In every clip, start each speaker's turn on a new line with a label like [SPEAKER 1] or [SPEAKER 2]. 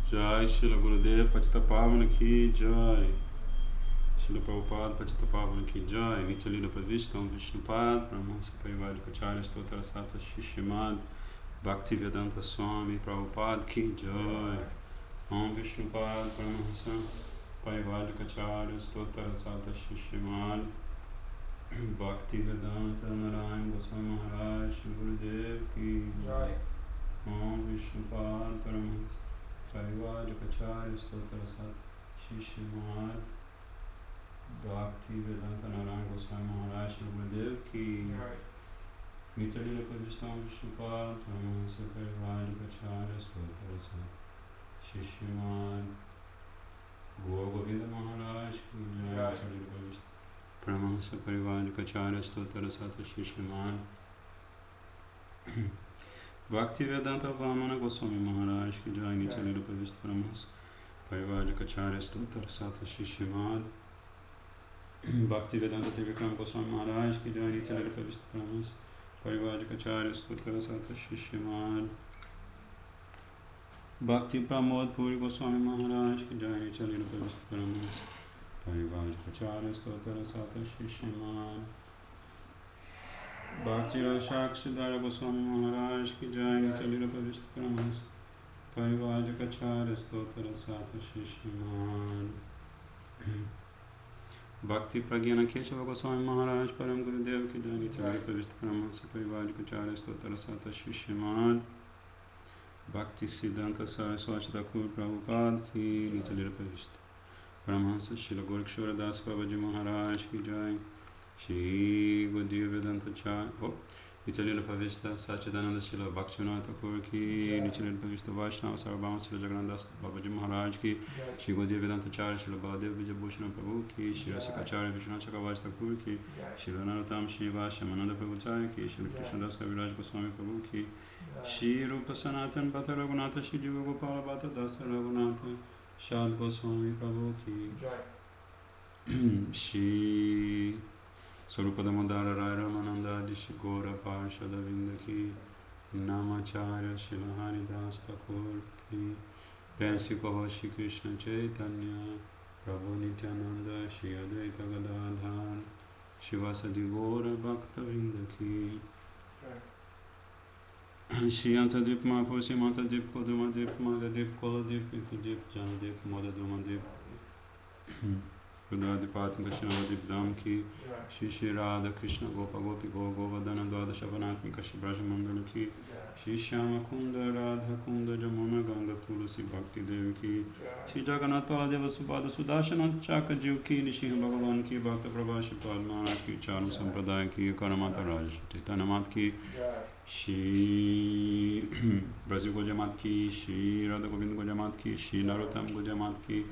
[SPEAKER 1] Jai Shila Gurudev Patita Pavana Ki Jai. Shila Prabhupada Patita Pavana Ki Jai. Nityalila Pravistam Vishnupad Brahmansa Parivadikacharya Stotra Sata Shishimad Bhaktivedanta Swami Prabhupada Ki Jai. Om Vishnupad Brahmansa Parivadikacharya Stotra Sata Shishimad Bhaktivedanta Narayan Goswami Maharaj Shri Gurudev Ki Jai. Om Vishnupad Brahmansa Parivadikacharya Stotra Sata Shishimad Bhaktivedanta Narayan Goswami Maharaj Shri Gurudev Ki Jai. Nityalila Pravistam Vishnupad Brahmansa Parivadikacharya Stotra Sata Shishimad Gaur Govinda Maharaj Ki Jai. Nityalila Pravistam Brahmansa Parivadikacharya Stotra Sata Shishimad Bhaktivedanta Vamana Goswami Maharaj Ki Jai. Nityalila Pravistam Brahmansa Parivadikacharya Stotra Sata Shishimad Bhaktivedanta Trivikram Goswami Maharaj Ki Jai. Nityalila Pravistam Brahmansa Parivadikacharya Stotra Sata Shishimad Bhakti Pramod Puri Goswami Maharaj Ki Jai. Nityalila Pravistam Brahmansa Parivadikacharya Stotra Sata Shishimad Bhakti Rasakshidhara Goswami Maharaj Ki Jai. Nityalila Pravistam Brahmansa Parivadikacharya Stotra Sata Shishimad Bhakti Pragyana Keshava Goswami Maharaj Param Gurudev Ki Jai. Nityalila Pravistam Brahmansa Parivadikacharya Stotra Sata Shishimad Bhakti Siddhanta Saraswati Thakur Prabhupada Ki. Nityalila Pravistam Brahmansa Srila Gorakshora Das Babaji Maharaj Ki Jai. Shri Gaudiya Vedanta Chai. Nityalila Pravistam Satchidananda Srila Bhaktivinoda Thakur Ki. Nityalila Pravistam Vaishnava Sarvabhauma Srila Jagannath Das Babaji Maharaj Ki. Shri Gaudiya Vedanta Chai Srila Baladev Vijayabhushana Prabhu Ki. Shri Rasikacharya Vishwanath Chakravarti Thakur Ki. Shri Narottam Srinivas Shamananda Prabhu Chai Ki. Shri Krishnadas Kaviraj Goswami Prabhu Ki. Shri Rupa Sanatan Bhatta Raghunatha Shri Jiva Gopala Bhatta Dasa Raghunatha Shad Goswami Prabhu Ki. Shri Sarupa Damodara Rai Ramananda Dishi Gora Parshada Vinda Ki. Namacharya Shila Haridas Thakur Ki. Prensi Kaho Shri Krishna Chaitanya Prabhu Nityananda Shri Advaita Gadadhar Shivasadi Gora Bhakta Vinda Ki. Shri Antadip Mahapurushi Mantadip Kodumadip Madadip Koladip Ikudip Janadip Modadumadip Kudadipatma Krishnavadip Dham Ki. Shri Shri Radha Krishna Gopa Gopi Go Govardhana Dwada Shavanatmika Shri Braja Mandala Ki. Shri Shyama Kunda Radha Kunda Jamuna Ganga Tulasi Bhakti Devi Ki. Shri Jagannath Paladeva Subhada Sudashana Chaka Jiv Ki. Nishinha Bhagavan Ki. Bhakta Prabhashi Padma Ki. Charu Sampradaya Ki. Karamata Raj Chaitanya Ki. Shri Brasil Gojamat Ki. Shri Radha Govinda Gojamat Ki. Shri Narottam Gojamat Ki.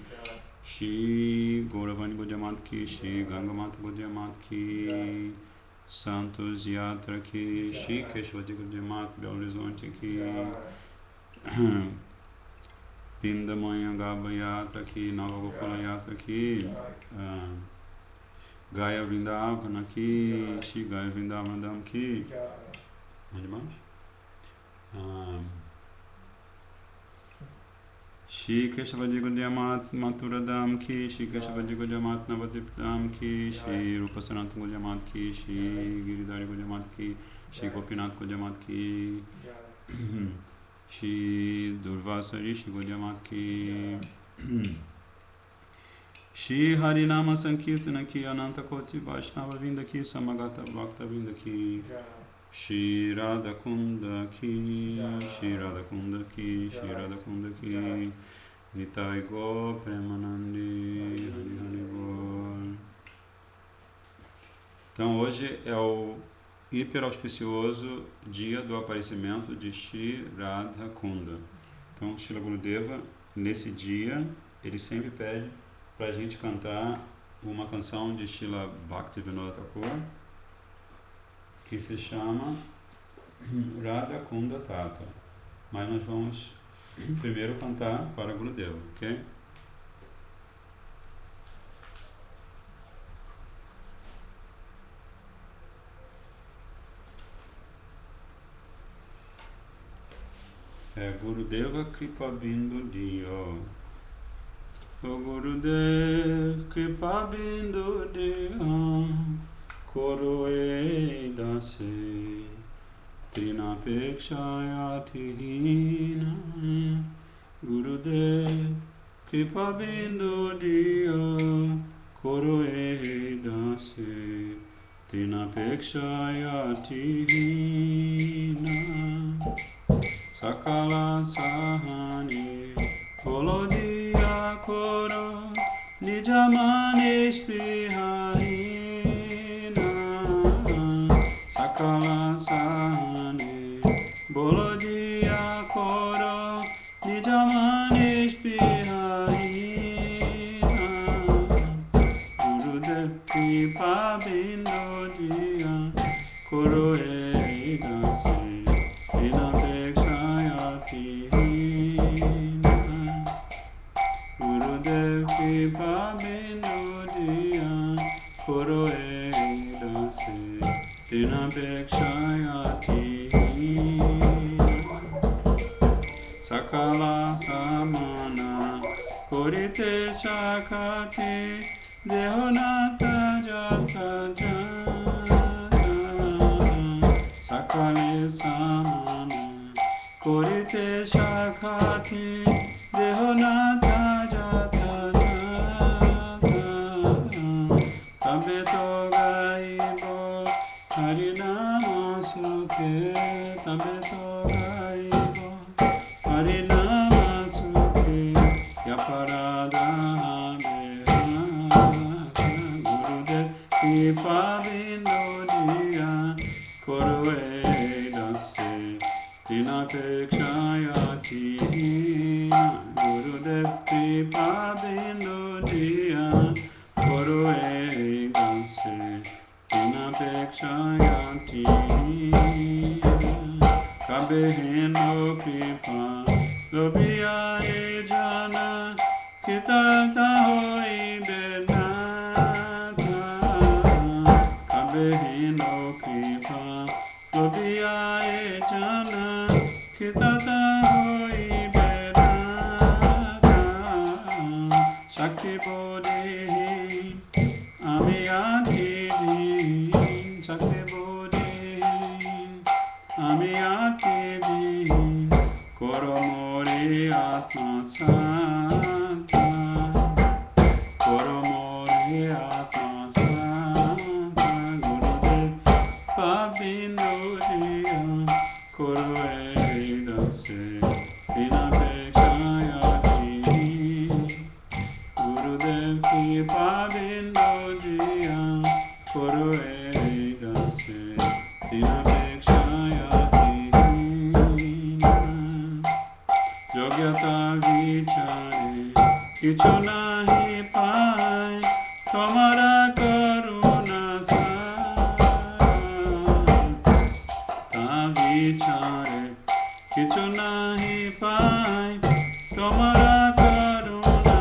[SPEAKER 1] Shri Gauravani Gojamat Ki. Shri Gangamata Gojamat Ki. Santos Yatra Ki. Shri Keshwati Gojamat Belo Horizonte Ki. Pindamanha Gaba Yatra Ki. Nava Gopala Yatra Ki. Gaya Vrindavana Ki. Shri Gaya Vrindavana Dham Ki. Onde mais? Shri Keshavaji Gaudiyamat Mathura Dham Ki. Shri Keshavaji Gaudiyamat Navadip Dham Ki. Shri Rupa Sanatana Gaudiyamat Ki. Shri Giridhari Gaudiyamat Ki. Shri Gopinath Gaudiyamat Ki. Shri Durvasa Rishi Gaudiyamat Ki. Shri Harinama Sankirtana Ki. Ananta Koti Vaishnava Vinda Ki. Samagata Bhakta Vinda Ki. Shri Radha Kunda Ki. Shri Radha Kunda Ki. Shri Radha Kunda Ki. Nitai Go Premanandi Hari Hari Bol. Então hoje é o hiper auspicioso dia do aparecimento de Shri Radha Kunda. Então Srila Gurudeva, nesse dia, ele sempre pede para a gente cantar uma canção de Srila Bhaktivinoda Thakur que se chama Radha Kunda Tata. Mas nós vamos primeiro cantar para Gurudeva, ok? é Gurudeva Kripa Bindu Dio. O Gurudev Kripa Bindu Dio Koroe Dase Trinapekshayati Hina. Gurudev Kripa Bindu Dio Koroe Dase Trinapekshayati Hina. Sakala Sahani Volodiya Koro Nijamane Sprihahina. Sakala Sahani Volodiya Koro Nijamane Sprihahina. Gurudev Kripa Bindu Dio Koroe Dase Trinapekshayati Hina. Gurudev Kripa Bindu Dio Koroe Dase Trinapekshayati Hina. Sakala Samana Korite Shakati Dehonata Jata Jata. Sakale Samana Korite Shakati Dehonata Jata Jata. Tabeto Gaibo Harinama Sukhe. Tabeto Gaibo Harinama Sukhe. Yaparada Gurudev Kripa Bindu Dio Koroe Dase Trinapekshayati Hina. Gurudev Kripa Bindu Dio Koroe Dase Trinapekshayati Hina. Kabeheno Kripa Lobiya Jana Kitata Hoi Benata. Kabeheno Kripa Lobiya Jana Kitata Hoi Benata. Shakti Bodhi Amiyati Din. Shakti Bodhi Amiyati Din. Koromori Atma Santa. Koromori Atma Santa. Gurudev Pabindu Dio Koroe Dase Trinapekshayati. Gurudev Kripa Bindu Dio Koroe Dase Trinapekshayati. Yogyata Vichare Kichu Nahi Pai Tomara Karuna Ta Vichare Kichu Nahi Pai Tomara Karuna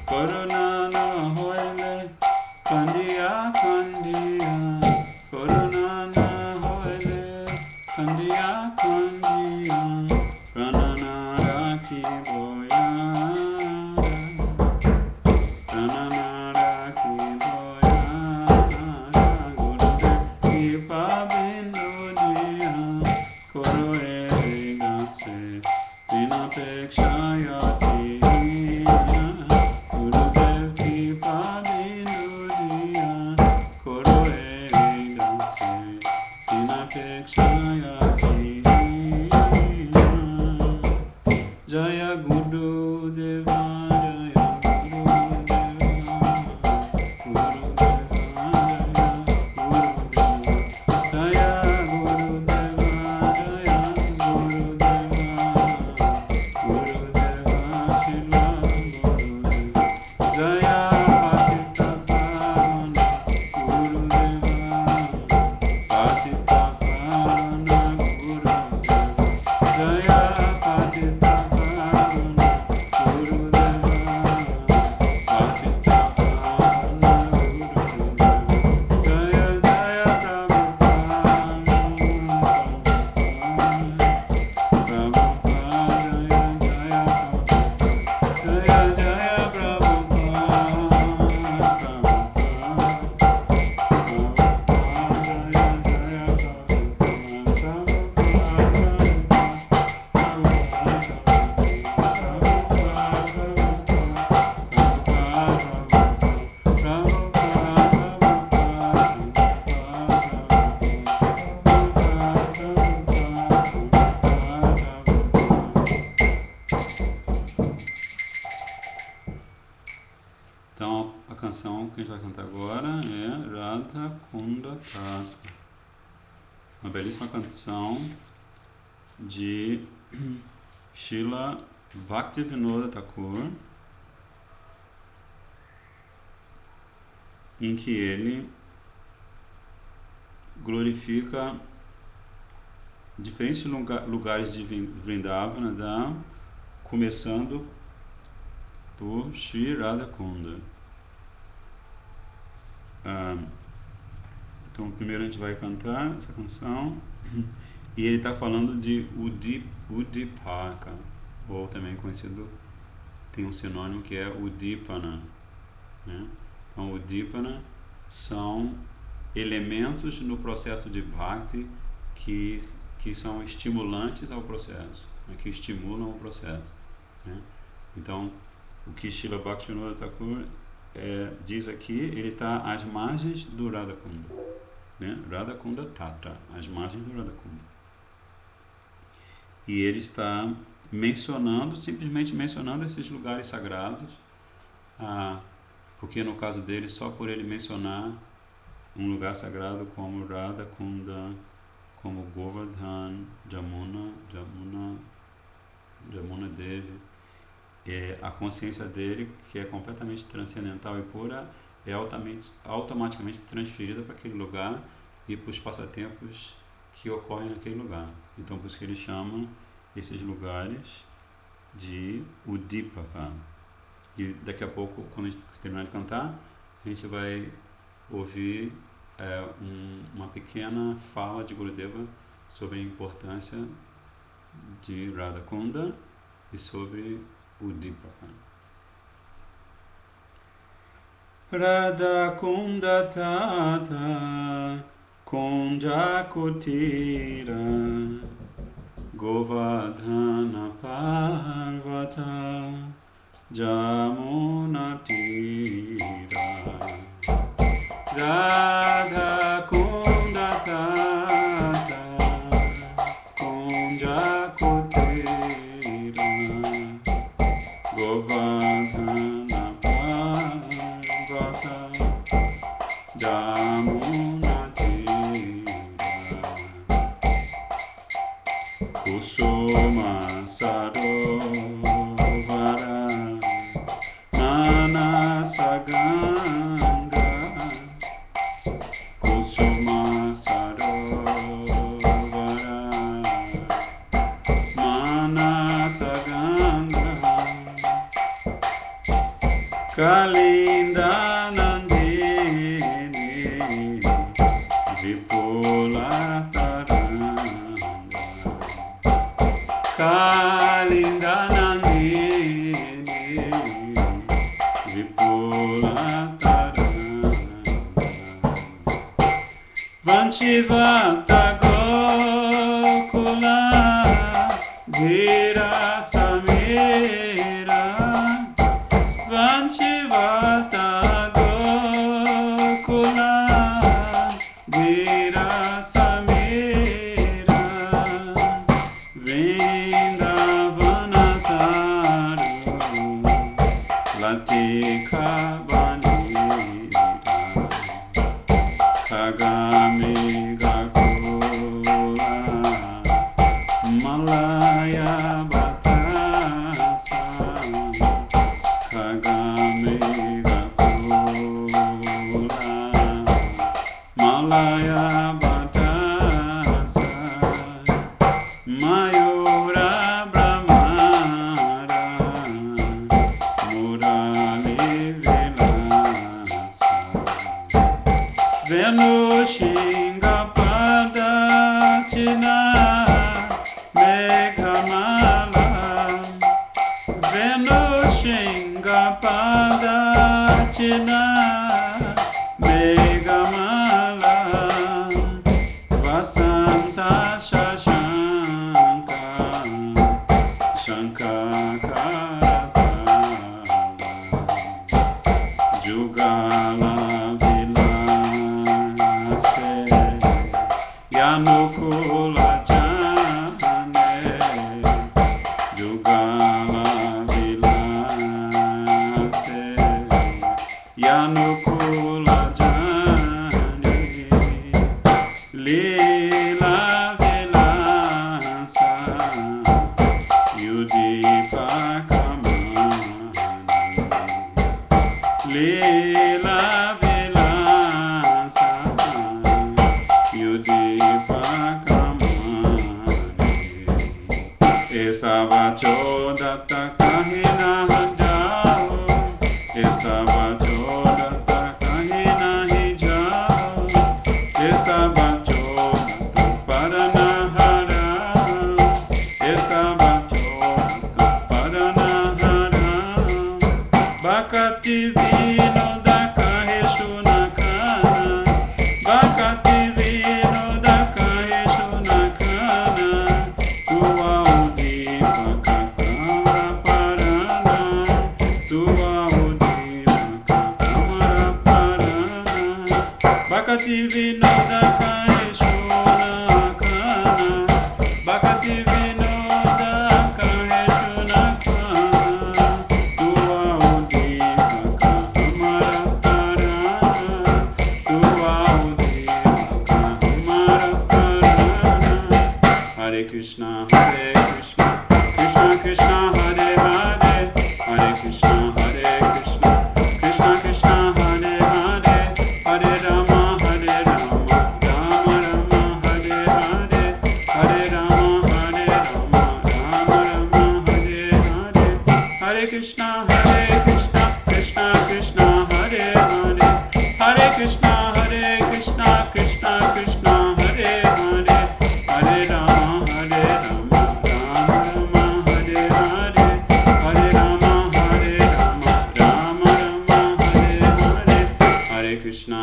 [SPEAKER 1] Karuna na hoile Kandiya Kandiya. Karuna na hoile Kandiya Kandiya. Pranana Raki Boya. Pranana Raki Boya. Gurudev Kripa Bindu Dio Koroe Dase Trinapekshayati Hina. Gurudev Kripa Bindu Dio Koroe Dase Trinapekshayati Hina. Jaya Gurudeva Jaya Gurudeva Gurudeva Jaya Gurudeva Jaya Gurudeva Gurudeva Shila Gurudeva Jaya Patita Pavana Gurudeva Patita Pavana uma belíssima canção de Srila Bhaktivinoda Thakur, em que ele glorifica diferentes lugares de Vrindavana, começando por Sri Radhakunda. Então, primeiro a gente vai cantar essa canção, e ele está falando de Udipaka, ou também conhecido, tem um sinônimo que é Udipana, né? Então, Udipana são elementos no processo de Bhakti que são estimulantes ao processo, né? Que estimulam o processo, né? Então, o que Srila Bhaktivinoda Thakur diz aqui, ele está às margens do Radhakunda, né? Radhakunda Tatra, às margens do Radhakunda. E ele está simplesmente mencionando esses lugares sagrados, porque no caso dele, só por ele mencionar um lugar sagrado como Radhakunda, como Govardhan, Jamuna Devi, a consciência dele, que é completamente transcendental e pura, é automaticamente transferida para aquele lugar e para os passatempos que ocorrem naquele lugar. Então, por isso que ele chama esses lugares de Udipaka. E daqui a pouco, quando a gente terminar de cantar, a gente vai ouvir uma pequena fala de Gurudeva sobre a importância de Radhakunda e sobre Udipaka. Radhakunda Tata Kunja Kutira Govardhana Parvata Jamuna Tira Radhakunda Tata Kunja Kutira Govardhana Parvata Jamuna Kusuma Sarovara Manasaganga Kusuma Sarovara Manasaganga Kalinda Nandini Vipula Kalinda Nandini Vipula Vanchivata Gokula Dhira Samira Vanchivata Gokula Dhira Samira Vrindavana Taru Latika Banira Kagami Gakula Malaya Batasa Kagami Gakula Malaya Batasa Mayura Brahmara Murali Vilasa Venu Shinga Padachina Meghamala Venu Shinga Padachina Meghamala Vasanta Shashanka Shankakarata Jugala Vilase Yanukula Jane Jugala Vilase Yanukula Jane Lila Esa bacho datta kahe na jao, esa bacho datta kahe nahi jao, esa bacho datta paranahara, esa bacho datta paranahara, bakati vino da kahe shunakana, bakati vino da kahe shunakana, tua Bhakati Vinoda Kare Shunakana, Bhakati Vinoda Kare Shunakana, Tua Udivaka Amara Parana, Tua Udivaka Amara Parana. Hare Krishna, Krishna Krishna, Hare Hare, Hare Krishna, Krishna Krishna, Hare Hare, Hare Rama, Hare Rama, Rama Rama, Hare Hare, Hare Rama, Hare Rama, Rama Rama, Hare Hare, Hare Krishna, Krishna Krishna, Hare Hare, Hare Krishna, Krishna Krishna, Hare Hare, Hare Rama, Hare Rama, Rama Rama, Hare Hare, Hare Rama, Hare Rama, Rama Rama, Hare Hare, Hare Krishna,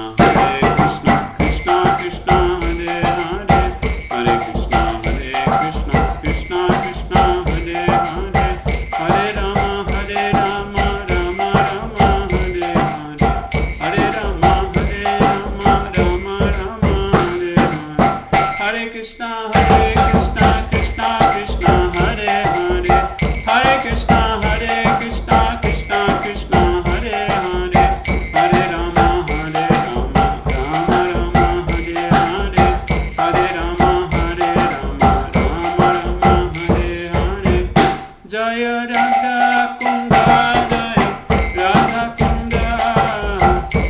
[SPEAKER 1] Krishna Krishna, Hare Hare, Hare Krishna, Krishna Krishna, Hare Hare, Hare Rama, Rama Rama, Hare Hare, Hare Rama, Rama Rama, Hare Hare, Hare Krishna, Krishna Krishna, Hare Hare, Hare Krishna, Krishna Krishna, Hare Hare, Hare Rama, Rama Rama, Hare Hare, Hare Rama, Rama Rama, Hare Hare. Jaya Radha Kunda, Jaya Radha Kunda,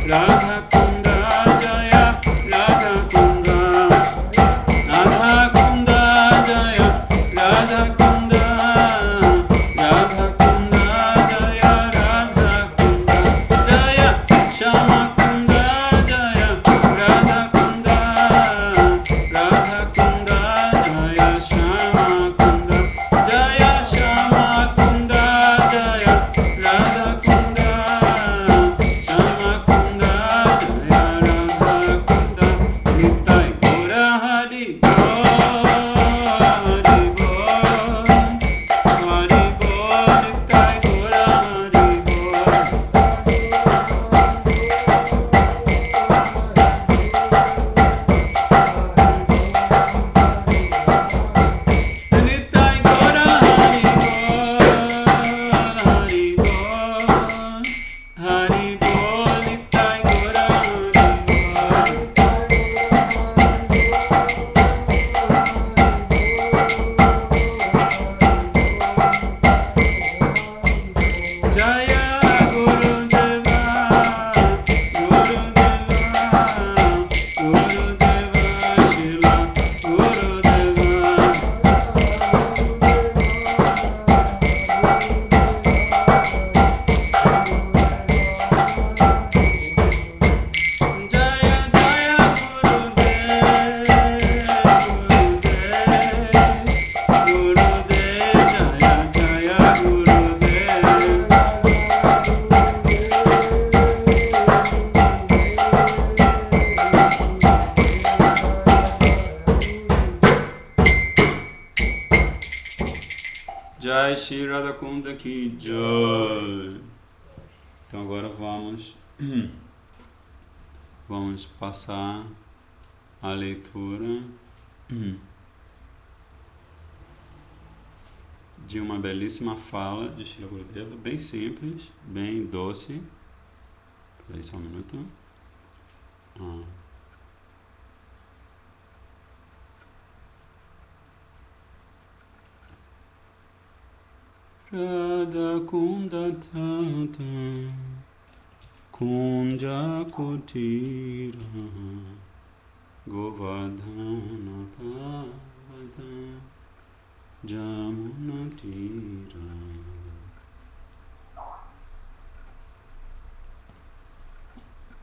[SPEAKER 1] Radha Kunda, Jaya Radha Kunda, Radha Kunda, Jaya Radha Kunda, Radha Kunda, Jaya Radha Kunda, Jaya Shama Kunda, Jaya Radha Kunda, Radha Kunda, Jaya Shama Kunda, Jaya Shama Kunda, Jaya Radha Kunda, Shama Kunda, Jaya Radha Kunda, Nitai Gora Hari Bol, Hari Bol, Hari Bol, Nitai Gora Hari Bol. Nitai Gora Hari Bol, Hari Bol, Hari Bol, Nitai Gora Hari Bol. Jaya Gurudeva, Gurudeva, Gurudeva, Shila Gurudeva. Jaya Jaya Gurudev, Gurudev, Jaya Jaya Gurudev. Jai Shri Radha Kunda Ki Jai. Então agora vamos passar a leitura de uma belíssima fala de Srila Gurudeva, bem simples, bem doce. Peraí só um minuto. Radha Kunda Tata Kunja Kutira Govardhana Pavada Jamuna Mantira.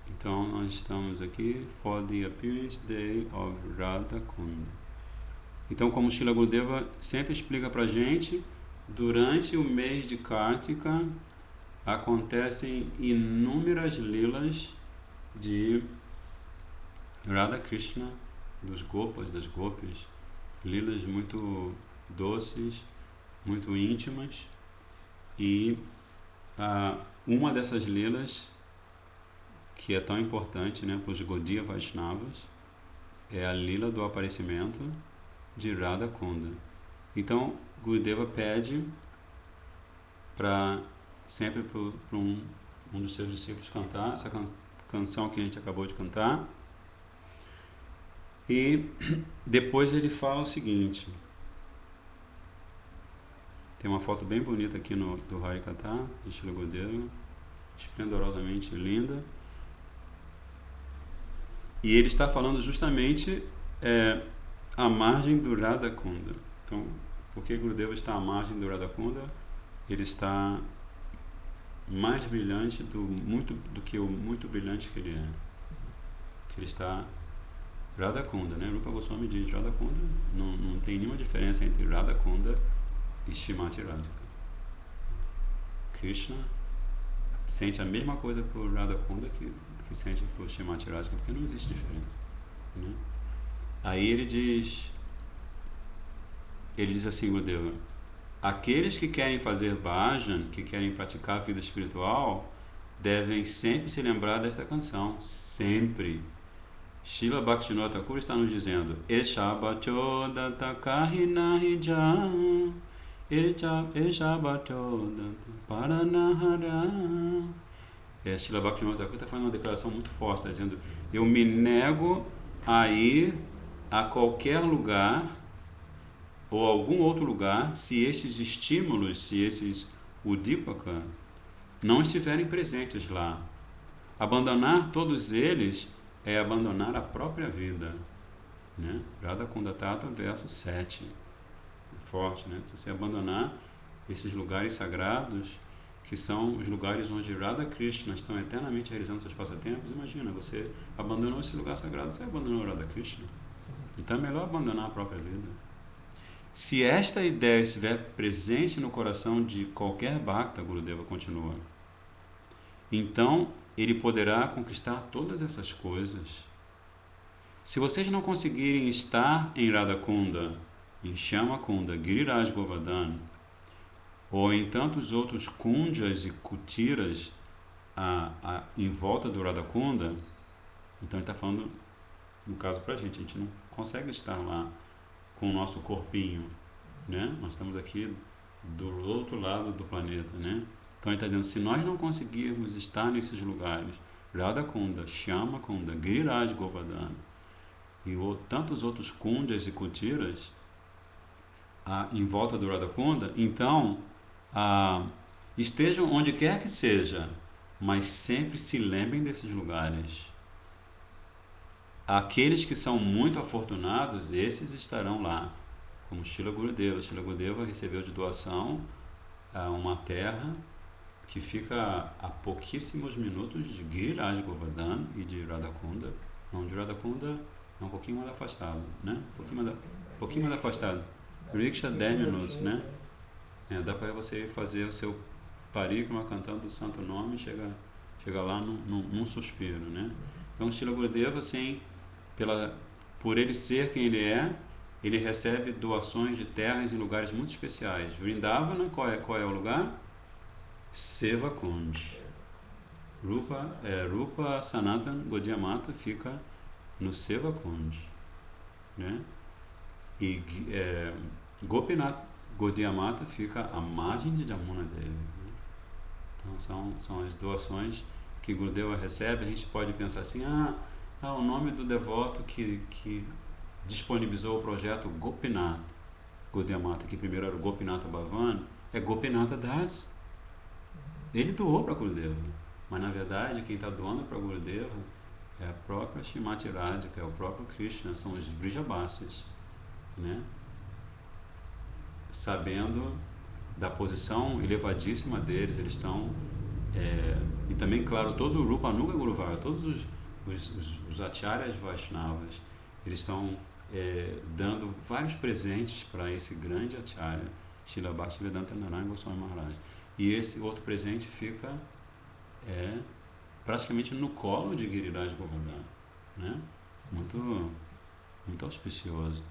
[SPEAKER 1] Então, nós estamos aqui for the appearance day of Radha Kunda. Então, como Srila Gurudeva sempre explica pra gente, durante o mês de Kartika acontecem inúmeras lilas de Radha Krishna, dos Gopas, das Gopis, lilas muito doces, muito íntimas, e uma dessas lilas, que é tão importante, né, para os Gaudiya Vaishnavas, é a lila do aparecimento de Radha Kunda. Então, Gurudeva pede para sempre para um dos seus discípulos cantar essa canção que a gente acabou de cantar. E depois ele fala o seguinte, tem uma foto bem bonita aqui do Harikatha, de Srila Gurudeva, esplendorosamente linda. E ele está falando justamente à margem do Radha Kunda. Então, por que Gurudeva está à margem do Radha Kunda? Ele está mais brilhante do que o muito brilhante que ele é. Que ele está Radha Kunda, né? Rupa Goswami diz Radha Kunda, não tem nenhuma diferença entre Radha Kunda e Srimati Radhika. Krishna sente a mesma coisa por Radha Kunda que sente por Srimati Radhika, porque não existe diferença, né? Aí ele diz assim, Gurudeva, aqueles que querem fazer bhajan, que querem praticar a vida espiritual, devem sempre se lembrar desta canção, sempre. Srila Bhaktivinoda Thakur está nos dizendo, Esha Bhachodata Kahinahi Jam, Esha Bhachodata Paranahara. Srila Bhaktivinoda Thakur está fazendo uma declaração muito forte, está dizendo, eu me nego a ir a qualquer lugar ou algum outro lugar se esses estímulos, se esses udipaka não estiverem presentes lá. Abandonar todos eles é abandonar a própria vida, né? Radha Kunda Tata, verso 7. Forte, né? Se você abandonar esses lugares sagrados, que são os lugares onde Radha Krishna estão eternamente realizando seus passatempos, imagina, você abandonou esse lugar sagrado, você abandonou Radha Krishna. Então é melhor abandonar a própria vida. Se esta ideia estiver presente no coração de qualquer bhakta, Gurudeva continua, então ele poderá conquistar todas essas coisas. Se vocês não conseguirem estar em Radha Kunda, em Shyama Kunda, Giriraj Govardhan, ou em tantos outros kunjas e kutiras em volta do Radha Kunda, então ele está falando, no caso para a gente não consegue estar lá com o nosso corpinho, né? Nós estamos aqui do outro lado do planeta, né? Então ele está dizendo, se nós não conseguirmos estar nesses lugares, Radha Kunda, Shyama Kunda, Giriraj Govardhan e tantos outros kunjas e kutiras em volta do Radha Kunda, então estejam onde quer que seja, mas sempre se lembrem desses lugares. Aqueles que são muito afortunados, esses estarão lá, como Srila Gurudeva. Srila Gurudeva recebeu de doação uma terra que fica a pouquíssimos minutos de Giriraj Govardhan e de Radha Kunda. Não, de Radha Kunda é um pouquinho mais afastado, né? Um pouquinho mais afastado. Riksha 10 minutos, né? Dá para você fazer o seu parikrama cantando o santo nome, chega lá num suspiro, né? Então, Srila Gurudeva, assim, por ele ser quem ele é, ele recebe doações de terras em lugares muito especiais. Vrindavana, qual é o lugar? Seva Kund. Rupa Sanatan Gaudiya Mata fica no Seva Kund, né? E Gopinath Gaudiya Mata fica à margem de Jamuna Devi, né? Então são as doações que Gurudeva recebe. A gente pode pensar assim, o nome do devoto que disponibilizou o projeto Gopinath Gaudiya Mata, que primeiro era o Gopinatha Bhavan, é Gopinatha Das. Ele doou para Gurudeva, mas na verdade quem está doando para Gurudeva é a própria Srimati Radhika, é o próprio Krishna, são os Vrijabasis, né? Sabendo da posição elevadíssima deles, eles estão, e também, claro, todo o Rupa Nuga Guru Varga, todos os Acharyas Vaishnavas, eles estão dando vários presentes para esse grande Acharya, Srila Bhaktivedanta Narayana Goswami Maharaj. E esse outro presente fica praticamente no colo de Giriraj Govardhana, né? Muito, muito auspicioso.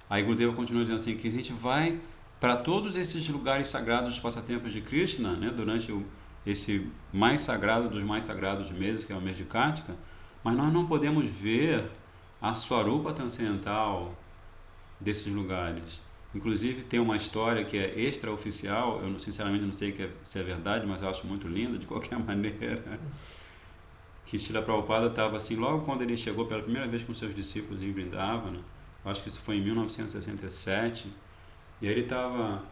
[SPEAKER 1] Aí Gurudeva continua dizendo assim, que a gente vai para todos esses lugares sagrados dos passatempos de Krishna, né, durante esse mais sagrado dos mais sagrados meses, que é o mês de Kartika, mas nós não podemos ver a Swarupa transcendental desses lugares. Inclusive tem uma história que é extraoficial, eu sinceramente não sei se é verdade, mas eu acho muito linda de qualquer maneira, que Srila Prabhupada estava assim, logo quando ele chegou pela primeira vez com seus discípulos em Vrindavana, acho que isso foi em 1967, e aí ele estava,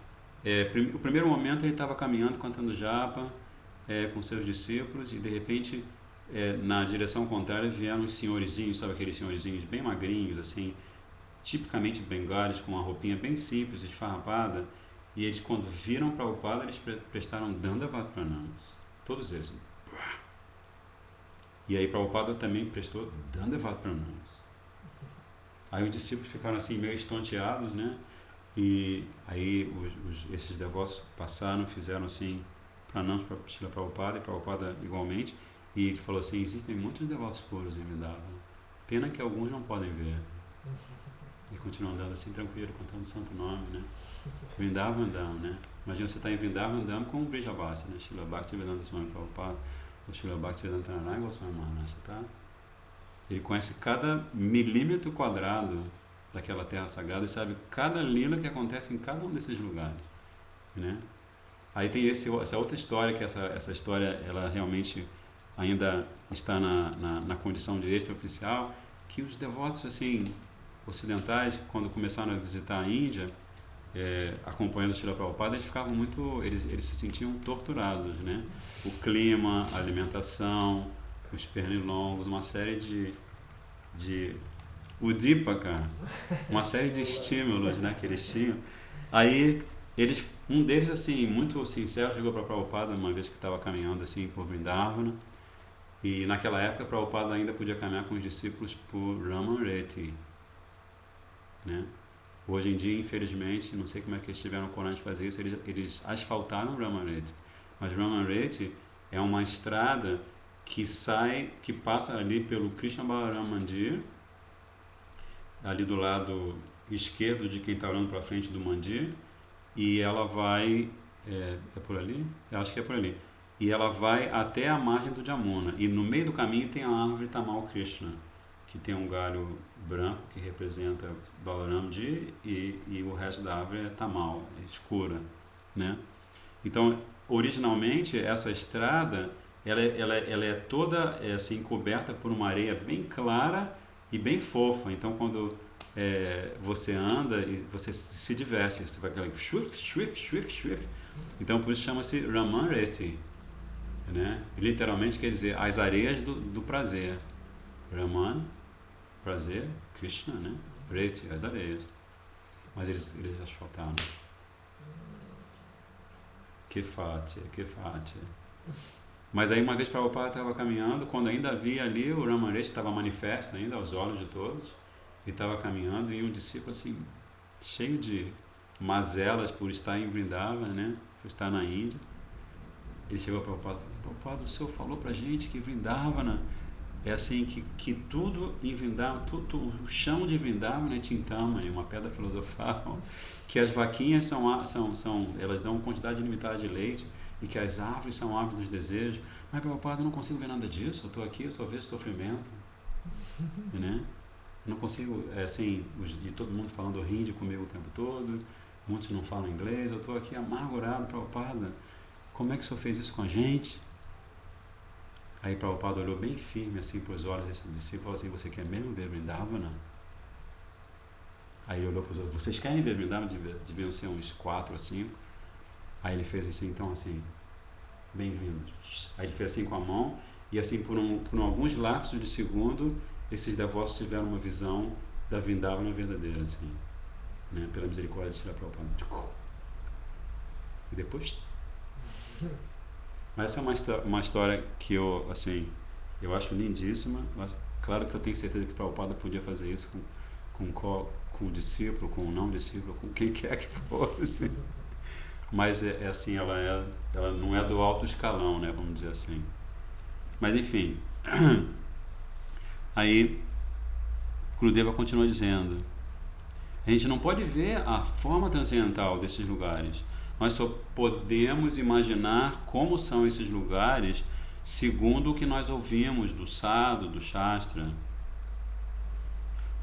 [SPEAKER 1] o primeiro momento ele estava caminhando, cantando japa, com seus discípulos, e de repente, na direção contrária, vieram uns senhorizinhos, sabe aqueles senhorizinhos bem magrinhos, assim, tipicamente bengalis, com uma roupinha bem simples, esfarrapada, e eles, quando viram Prabhupada, eles prestaram Dandavat Pranamas, todos eles. E aí Prabhupada também prestou Dandavat Pranamas. Aí os discípulos ficaram assim meio estonteados, né? E aí esses devotos passaram, fizeram assim Pranamas para Srila Prabhupada e Prabhupada igualmente. E ele falou assim, existem muitos devotos puros em Vrindavana, pena que alguns não podem ver. E continuam andando assim tranquilo, cantando o santo nome, né? Vrindavandam, né? Imagina você está em Vrindavandam com o Brijavasi, né? Srila Bhaktivedanta Swami Prabhupada, ou Srila Bhaktivedanta Narayana Goswami Maharaj, tá? Ele conhece cada milímetro quadrado daquela terra sagrada e sabe cada lila que acontece em cada um desses lugares, né? Aí tem essa outra história, que essa história ela realmente ainda está na condição de extraoficial, que os devotos assim ocidentais, quando começaram a visitar a Índia, acompanhando o Srila Prabhupada, eles ficavam muito, eles se sentiam torturados, né? O clima, a alimentação, os pernilongos, uma série de udipaka, uma série de estímulos, né, que eles tinham. Aí um deles assim muito sincero chegou para Prabhupada uma vez que estava caminhando assim por Vrindavana, e naquela época Prabhupada ainda podia caminhar com os discípulos por Ramareti, né? Hoje em dia, infelizmente, não sei como é que eles tiveram coragem de fazer isso, eles asfaltaram Ramareti, mas Ramareti é uma estrada que passa ali pelo Krishna Balaram Mandir, ali do lado esquerdo de quem está olhando para frente do Mandir, e ela vai, é por ali? Eu acho que é por ali, e ela vai até a margem do Jamuna, e no meio do caminho tem a árvore Tamal Krishna, que tem um galho branco que representa Balaramji, e o resto da árvore é Tamal, é escura, né? Então, originalmente, essa estrada ela é toda assim, coberta por uma areia bem clara e bem fofa. Então, quando você anda, e você se diverte, você vai aquela shwif, shwif, shwif, shwif. Então, por isso chama-se Ramareti, né? Literalmente quer dizer as areias do prazer. Raman, prazer, Krishna, né? Reti, as areias. Mas eles asfaltaram. Que fatia. Mas aí uma vez Prabhupada estava caminhando, quando ainda havia ali, o Ramareti estava manifesto ainda aos olhos de todos, e estava caminhando, e um discípulo assim, cheio de mazelas por estar em Vrindavana, né? Por estar na Índia, ele chegou a Prabhupada e falou, Prabhupada, o senhor falou pra gente que Vrindavana é assim, que tudo em Vrindavana, o chão de Vrindavana é Tintamani, uma pedra filosofal, que as vaquinhas elas dão quantidade ilimitada de leite, e que as árvores são árvores dos desejos. Mas, Prabhupada, eu não consigo ver nada disso, eu estou aqui, eu só vejo sofrimento, né? Eu não consigo, assim, e todo mundo falando hindi comigo o tempo todo, muitos não falam inglês, eu estou aqui amargurado, Prabhupada, como é que o senhor fez isso com a gente? Aí Prabhupada olhou bem firme assim para os olhos desse discípulo e falou assim, você quer mesmo ver Vrindavana? Aí ele olhou para os outros, vocês querem ver Vrindavana? Deviam ser uns 4 ou 5. Aí ele fez assim, então assim, bem-vindos. Aí ele fez assim com a mão, e assim por alguns lapsos de segundo, esses devotos tiveram uma visão da Vrindavana verdadeira, assim. né, pela misericórdia de Srila Prabhupada. E depois... Mas essa é uma história que eu, assim, eu acho lindíssima. Claro que eu tenho certeza que Prabhupada podia fazer isso com o discípulo, com o não discípulo, com quem quer que fosse. Mas é assim, ela não é do alto escalão, né, vamos dizer assim. Mas enfim, aí Gurudeva continua dizendo: a gente não pode ver a forma transcendental desses lugares. Nós só podemos imaginar como são esses lugares segundo o que nós ouvimos do Sadhu, do Shastra.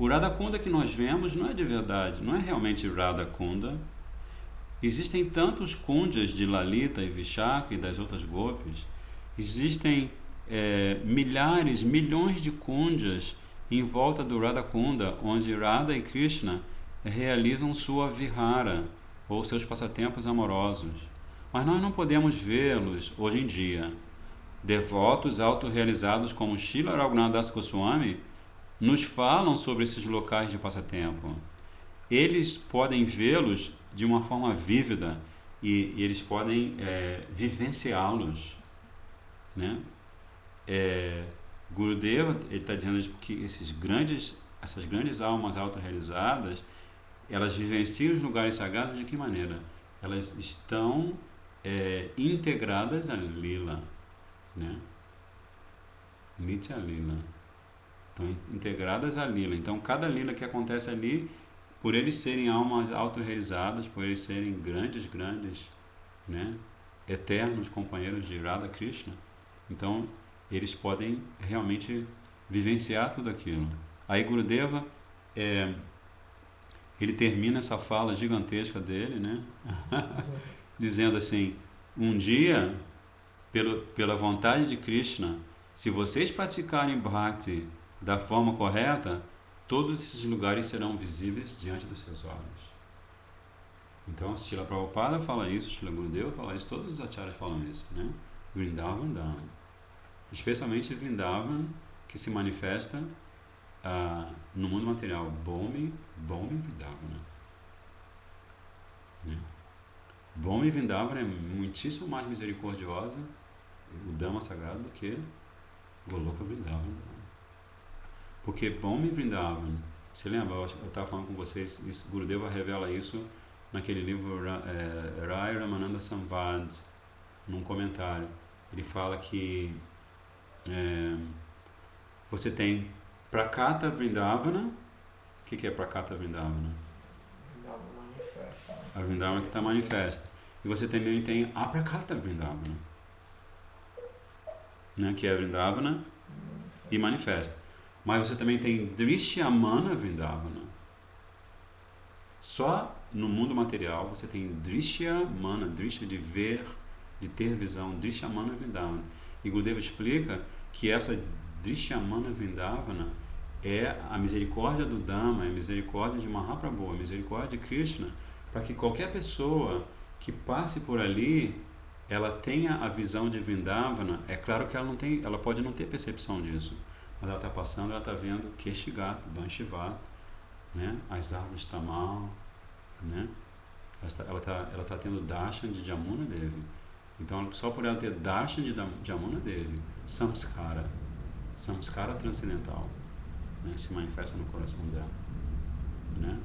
[SPEAKER 1] O Radha Kunda que nós vemos não é de verdade, não é realmente Radha Kunda. Existem tantos kundas de Lalita e Vishaka e das outras gopis. Existem milhares, milhões de kundas em volta do Radha Kunda, onde Radha e Krishna realizam sua vihara, ou seus passatempos amorosos. Mas nós não podemos vê-los hoje em dia. Devotos autorrealizados como Srila Raghunath Das Goswami nos falam sobre esses locais de passatempo. Eles podem vê-los de uma forma vívida e eles podem vivenciá-los, né? Gurudeva está dizendo que essas grandes almas autorrealizadas, elas vivenciam os lugares sagrados de que maneira? Elas estão integradas à Lila, né? Nitya Lila. Estão integradas à Lila. Então, cada Lila que acontece ali, por eles serem almas autorrealizadas, por eles serem grandes, né? Eternos companheiros de Radha Krishna, então, eles podem realmente vivenciar tudo aquilo. Aí, Gurudeva... ele termina essa fala gigantesca dele, né? Dizendo assim: um dia, pela vontade de Krishna, se vocês praticarem Bhakti da forma correta, todos esses lugares serão visíveis diante dos seus olhos. Então, Srila Prabhupada fala isso, Srila Gurudeva fala isso, todos os acharyas falam isso, né? Vrindavan Dham. Especialmente Vrindavan, que se manifesta no mundo material, Bhumi Vrindavana. Né? Bhumi Vrindavana é muitíssimo mais misericordiosa, o Dhamma sagrado, do que Goloka Vrindavana. Porque Bhumi Vrindavana, você lembra, eu estava falando com vocês, Gurudeva revela isso naquele livro Rai Ramananda Samvad, num comentário. Ele fala que você tem Prakata Vrindavana. O que é Prakata Vrindavana? A Vrindavana que está manifesta. E você também tem Aprakata Vrindavana, né? Que é Vrindavana e manifesta. Mas você também tem Drishyamana Vrindavana. Só no mundo material você tem Drishyamana, Drishya de ver, de ter visão, Drishyamana Vrindavana. E Gurudeva explica que essa Drishyamana Vrindavana é a misericórdia do Dhamma, é a misericórdia de Mahaprabhu, a misericórdia de Krishna, para que qualquer pessoa que passe por ali, ela tenha a visão de Vrindavana. É claro que ela pode não ter percepção disso, mas ela está passando, ela está vendo Keshigata, Banshivata, né? As árvores tamal, né? Ela tá tendo darshan de Jamuna Devi. Então, só por ela ter darshan de Jamuna Devi, samskara transcendental, né? Se manifesta no coração dela, né?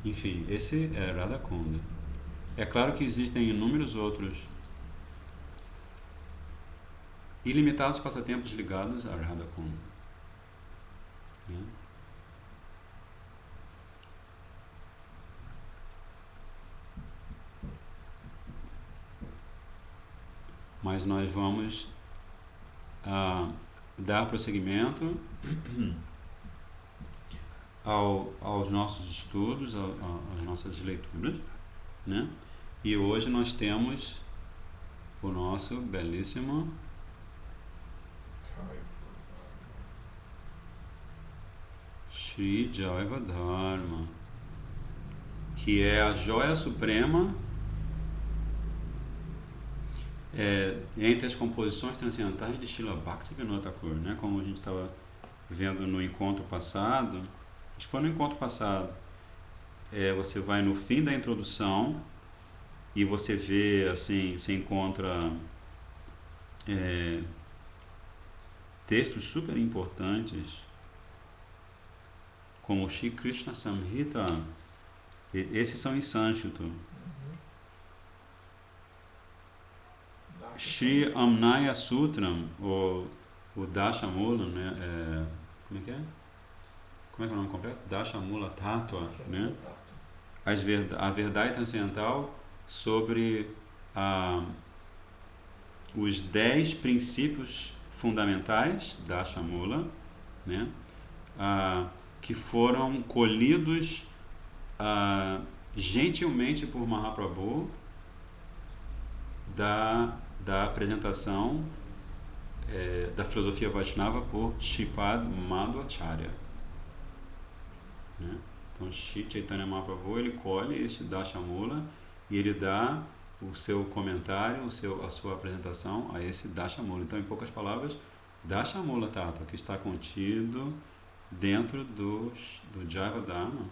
[SPEAKER 1] Enfim, esse é Radha Kunda. É claro que existem inúmeros outros ilimitados passatempos ligados a Radha Kunda, né? Mas nós vamos dar prosseguimento aos nossos estudos, às nossas leituras, né? E hoje nós temos o nosso belíssimo Shri Jaiva Dharma, que é a joia suprema entre as composições transcendentais de Srila Bhaktivinoda Thakur, né? Como a gente estava vendo no encontro passado, acho que foi no encontro passado, você vai no fim da introdução e você vê, assim, você encontra textos super importantes, como o Shri Krishna Samhita. Esses são em sânscrito. Shri Amnaya Sutram, o Dashamula, né? Como é que é? Como é que é o nome completo? Dashamula Tattva, né? A verdade transcendental sobre os 10 princípios fundamentais da Dashamula, né? Que foram colhidos gentilmente por Mahaprabhu da apresentação da filosofia Vaishnava por Shripad Madhvacharya, né? Então, Shri Chaitanya Mahaprabhu, ele colhe esse Dashamula e ele dá o seu comentário, a sua apresentação a esse Dashamula. Então, em poucas palavras, Dashamula Tattva, que está contido dentro do Jaiva Dharma,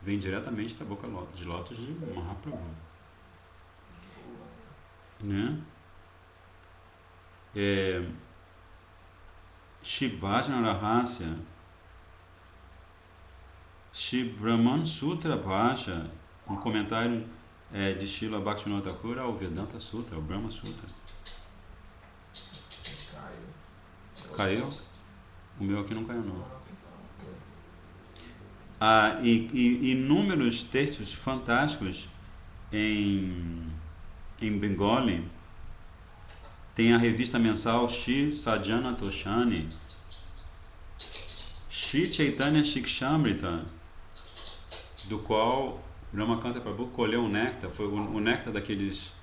[SPEAKER 1] vem diretamente da boca de lótus de Mahaprabhu, né? Shri Bhajana Rahasya, Shri Brahman Sutra Bhasha, um comentário de Srila Bhaktivinoda Thakur ao Vedanta Sutra, ao Brahma Sutra. Caiu? O meu aqui não caiu, não. E inúmeros textos fantásticos em Bengali. Tem a revista mensal Shri Sajjana Toshani, Shri Chaitanya Shikshamrita, do qual Ramakanta Prabhu colheu um néctar. Foi o néctar daqueles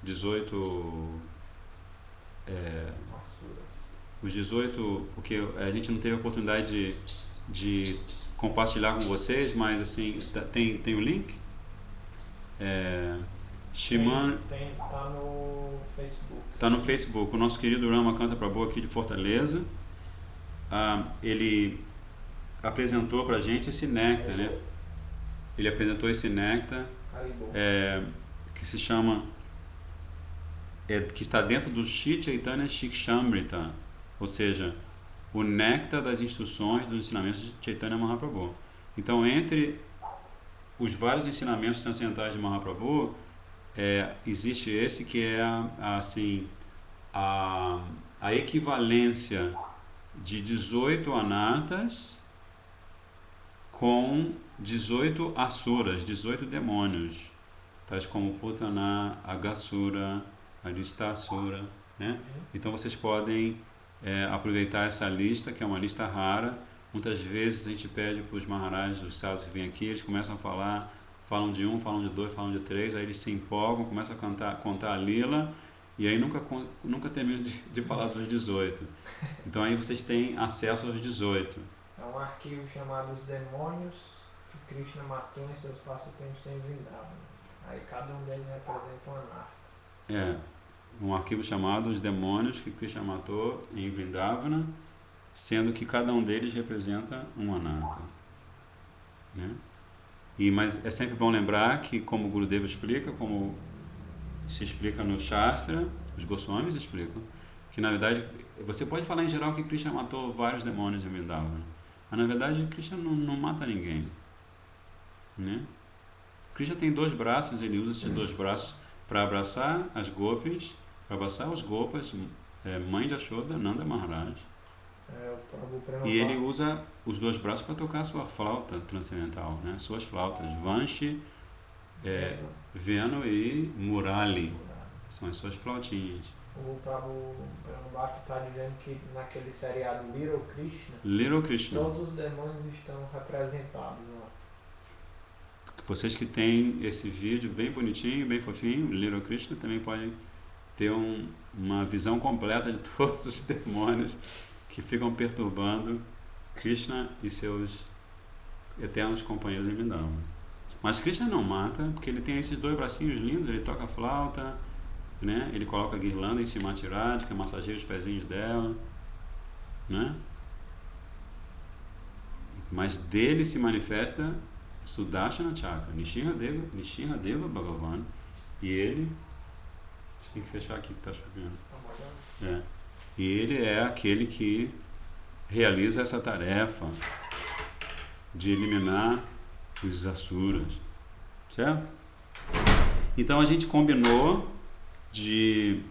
[SPEAKER 1] 18... os 18, porque a gente não teve a oportunidade de compartilhar com vocês, mas assim, tem o link? Shiman,
[SPEAKER 2] tá no Facebook.
[SPEAKER 1] Tá no Facebook. O nosso querido Ramakanta Prabhu aqui de Fortaleza, ele apresentou pra gente esse néctar, né? Ele apresentou esse néctar que se chama, que está dentro do Shri Chaitanya Shikshamrita, ou seja, o néctar das instruções dos ensinamentos de Chaitanya Mahaprabhu. Então, entre os vários ensinamentos transcendentais de Mahaprabhu, existe esse que é a equivalência de 18 anatas com 18 asuras, 18 demônios, tais como Putana, Agasura, Aristasura, né? Então vocês podem aproveitar essa lista, que é uma lista rara. Muitas vezes a gente pede para os Maharajas, os sábios que vêm aqui, eles começam a falam de um, falam de dois, falam de três, aí eles se empolgam, começam a contar a lila, e aí nunca terminam de falar dos 18. Então aí vocês têm acesso aos 18.
[SPEAKER 2] É um arquivo chamado Os Demônios que Krishna matou em seus passatempos em Vrindavan. Aí cada um deles representa um anarta.
[SPEAKER 1] Um arquivo chamado Os Demônios que Krishna matou em Vrindavana, sendo que cada um deles representa um anarta, né? Mas é sempre bom lembrar que, como o Gurudeva explica, como se explica no Shastra, os Goswamis explicam, que na verdade, você pode falar em geral que Krishna matou vários demônios em Vrindavana, mas na verdade Krishna não mata ninguém, né? Krishna tem 2 braços, ele usa esses 2 braços para abraçar as gopis, para abraçar os gopas, mãe de Yashoda, Nanda Maharaj. E ele usa os 2 braços para tocar a sua flauta transcendental, né? Suas flautas, Vanshi, Venu e Murali, são as suas flautinhas.
[SPEAKER 2] O Prabhupada está dizendo que naquele seriado
[SPEAKER 1] Little Krishna,
[SPEAKER 2] todos os demônios estão representados lá.
[SPEAKER 1] Vocês que têm esse vídeo bem bonitinho, bem fofinho, Little Krishna, também podem ter uma visão completa de todos os demônios que ficam perturbando Krishna e seus eternos companheiros em Vrindavan. Mas Krishna não mata, porque ele tem esses 2 bracinhos lindos, ele toca flauta, né? Ele coloca a guirlanda em Srimati Radhika, massageia os pezinhos dela, né? Mas dele se manifesta Sudarshana Chakra, Nishinradeva Bhagavan, e ele, tem que fechar aqui que está chovendo. E ele é aquele que realiza essa tarefa de eliminar os asuras, certo? Então a gente combinou de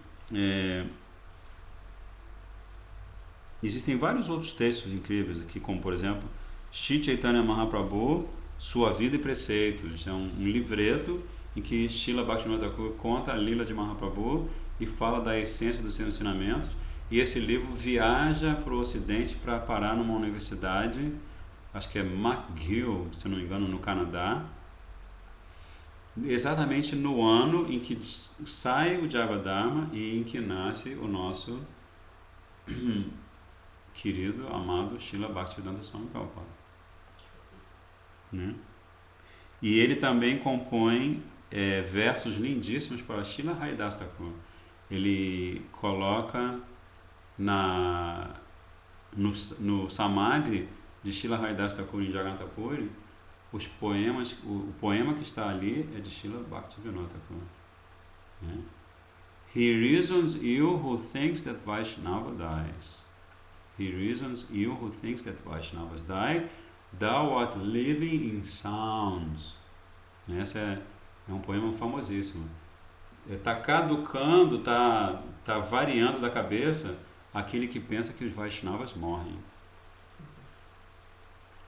[SPEAKER 1] existem vários outros textos incríveis aqui, como por exemplo Shri Chaitanya Mahaprabhu, Sua Vida e Preceitos. É um livreto em que Srila Bhaktivinoda Thakur conta a lila de Mahaprabhu e fala da essência dos seus ensinamentos. E esse livro viaja para o Ocidente para parar numa universidade, acho que é McGill, se não me engano, no Canadá, exatamente no ano em que sai o Jayavadharma e em que nasce o nosso querido, amado Srila Bhaktivedanta Swami Prabhupada, né? E ele também compõe versos lindíssimos para Srila Haridas Thakur. Ele coloca no Samadhi de Srila Haridas Thakur em Jagannath Puri, os poemas, o poema que está ali é de Srila Bhaktivinoda Thakur, né? He reasons you who thinks that Vaishnava dies. He reasons you who thinks that Vaishnavas die. Thou art living in sounds. Esse é um poema famosíssimo. Está caducando, está variando da cabeça aquele que pensa que os Vaishnavas morrem.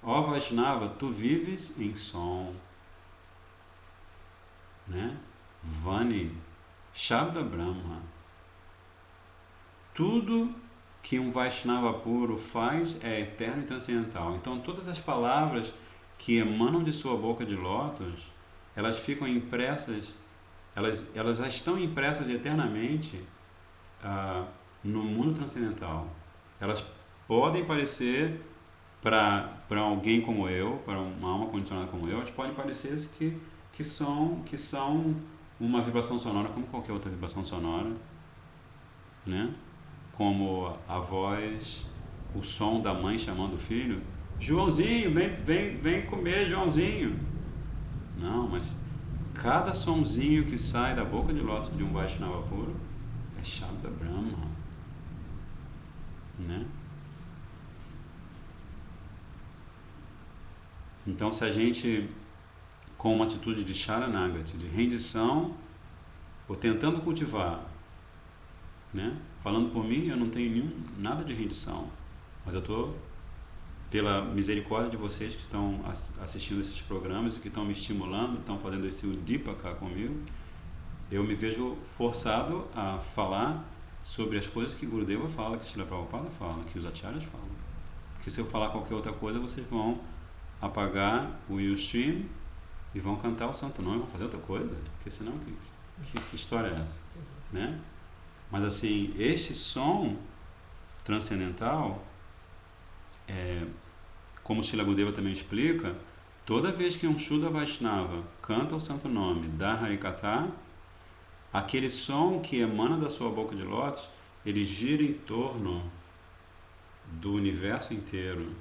[SPEAKER 1] Ó Vaishnava, tu vives em som, né? Vani, Shabda Brahma. Tudo que um Vaishnava puro faz é eterno e transcendental. Então todas as palavras que emanam de sua boca de lótus, elas ficam impressas, elas já estão impressas eternamente no mundo transcendental. Elas podem parecer para alguém como eu, para uma alma condicionada como eu, elas podem parecer que são uma vibração sonora como qualquer outra vibração sonora, né? Como a voz, o som da mãe chamando o filho, Joãozinho, vem comer, Joãozinho. Não, mas cada sonzinho que sai da boca de lótus de um Vaishnava puro é Shabda Brahma, né? Então, se a gente, com uma atitude de Sharanagati, de rendição, ou tentando cultivar, né? Falando por mim, eu não tenho nada de rendição, mas eu estou, pela misericórdia de vocês que estão assistindo esses programas e que estão me estimulando, estão fazendo esse Udipaka comigo, eu me vejo forçado a falar sobre as coisas que Gurudeva fala, que Srila Prabhupada fala, que os acharyas falam. Porque se eu falar qualquer outra coisa, vocês vão apagar o Ustream e vão cantar o santo nome, vão fazer outra coisa, porque senão que história é essa, né? Mas assim, este som transcendental, como Srila Gurudeva também explica, toda vez que um Shuddha Vaishnava canta o santo nome da Harikatha, aquele som que emana da sua boca de lótus, ele gira em torno do universo inteiro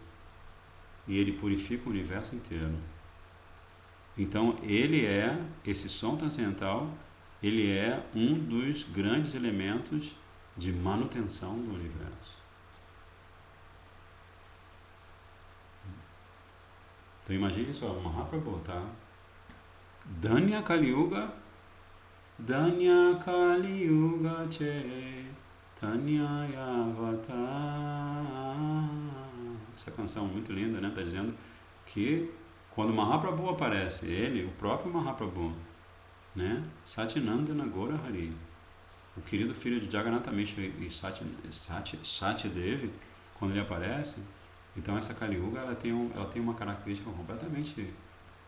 [SPEAKER 1] e ele purifica o universo inteiro. Então esse som transcendental, ele é um dos grandes elementos de manutenção do universo. Então imagine só, Mahaprabhu, tá? Danya Kali Yuga Che Tanya Yavata. Essa canção muito linda, né? Está dizendo que quando Mahaprabhu aparece, ele, o próprio Mahaprabhu, né? Satyanandana Gaura Hari, o querido filho de Jagannatha Mishra e Satyadevi, quando ele aparece, então essa Kali Yuga, ela tem uma característica completamente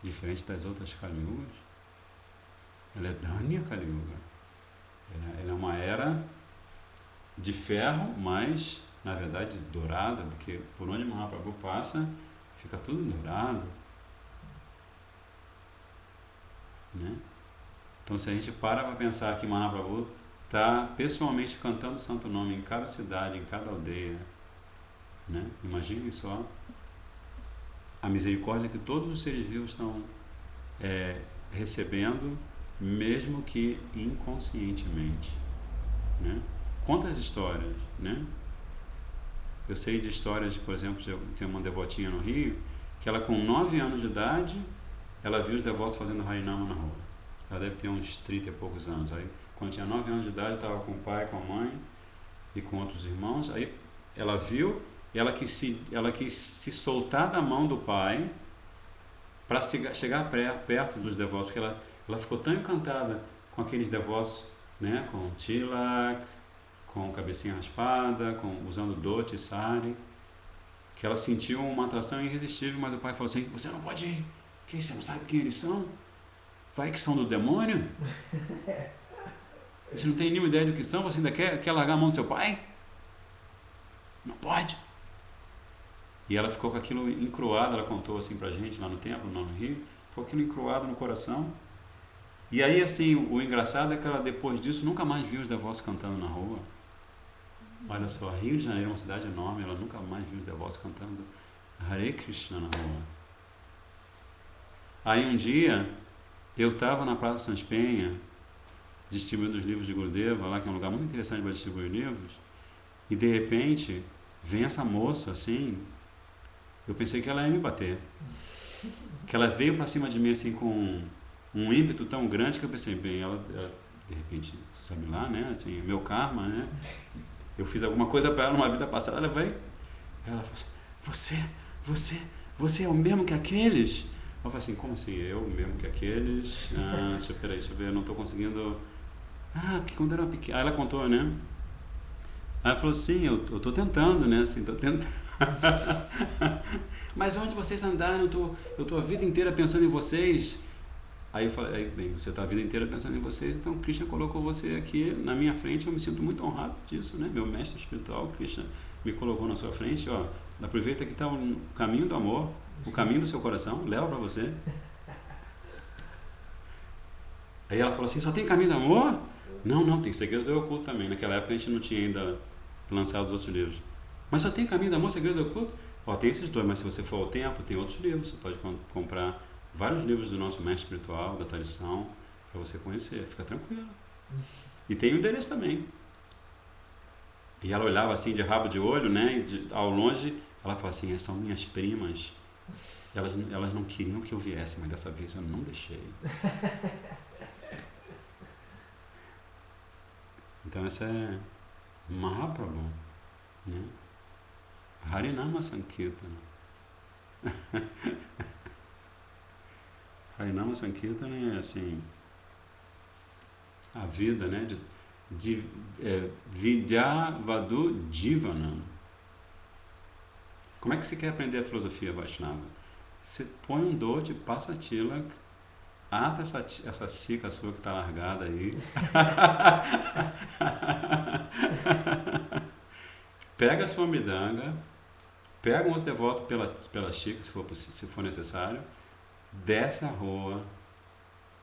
[SPEAKER 1] diferente das outras Kali Yugas. Ela é Danya Kali Yuga. Ela é uma era de ferro, mas na verdade dourada, porque por onde Mahaprabhu passa, fica tudo dourado, né? Então, se a gente para pensar que Mahaprabhu está pessoalmente cantando o santo nome em cada cidade, em cada aldeia, né? Imaginem só. a misericórdia que todos os seres vivos estão recebendo, mesmo que inconscientemente, né? Quantas histórias, né? Eu sei de histórias, por exemplo, tem uma devotinha no Rio, que ela com 9 anos de idade, ela viu os devotos fazendo Harinama na rua. Ela deve ter uns 30 e poucos anos. Aí, quando tinha 9 anos de idade, estava com o pai, com a mãe e com outros irmãos. Aí ela viu e ela quis se soltar da mão do pai para chegar perto dos devotos, porque ela ficou tão encantada com aqueles devotos, né, com tilak, com cabecinha raspada, usando dhoti e sari, que ela sentiu uma atração irresistível, mas o pai falou assim: você não pode ir, que você não sabe quem eles são? Vai que são do demônio? Você não tem nenhuma ideia do que são, você ainda quer largar a mão do seu pai? Não pode. E ela ficou com aquilo encruado, ela contou assim pra gente lá no templo, no Rio, ficou aquilo encruado no coração. E aí, assim, o engraçado é que ela, depois disso, nunca mais viu os devotos cantando na rua. Olha só, Rio de Janeiro é uma cidade enorme, ela nunca mais viu os devotos cantando Hare Krishna na rua. Aí um dia, eu estava na Praça Sans Penha, distribuindo os livros de Gurudeva, lá que é um lugar muito interessante para distribuir livros, e de repente, vem essa moça assim, eu pensei que ela ia me bater. Que ela veio para cima de mim assim com um ímpeto tão grande que eu pensei, bem, ela de repente, sabe lá, né, assim, meu karma, né, eu fiz alguma coisa para ela numa vida passada, ela falou assim, você é o mesmo que aqueles? Eu falei assim, como assim, eu mesmo que aqueles? Deixa eu ver, eu não estou conseguindo... que quando era pequena... Aí ela contou, né? Aí ela falou, sim, eu estou tentando, né, assim, estou tentando. Mas onde vocês andaram? Eu estou a vida inteira pensando em vocês. Aí eu falei, bem, você está a vida inteira pensando em vocês, então Krishna colocou você aqui na minha frente, eu me sinto muito honrado disso, né? Meu mestre espiritual, Krishna, me colocou na sua frente, ó, aproveita que está o caminho do amor, o caminho do seu coração, leva para você. Aí ela falou assim, só tem caminho do amor? Não, tem segredos do oculto também. Naquela época a gente não tinha ainda lançado os outros livros. Mas só tem caminho do amor, segredos do oculto? Ó, tem esses dois, mas se você for ao tempo, tem outros livros, você pode comprar vários livros do nosso mestre espiritual, da tradição, para você conhecer, fica tranquilo. E tem o endereço também. E ela olhava assim de rabo de olho, né, ao longe, ela falava assim, são minhas primas, elas não queriam que eu viesse, mas dessa vez eu não deixei. Então essa é Mahaprabhu, né? Harinama Sankirtana. Harinama Sankirtana é assim, a vida, né, de Vidyavadu Jivanam. Como é que você quer aprender a filosofia Vaishnava? Você põe um dhoti, passa tilak, ata essa cica sua que está largada aí. Pega a sua midanga, pega um outro devoto pela chica, se for necessário, desce a rua,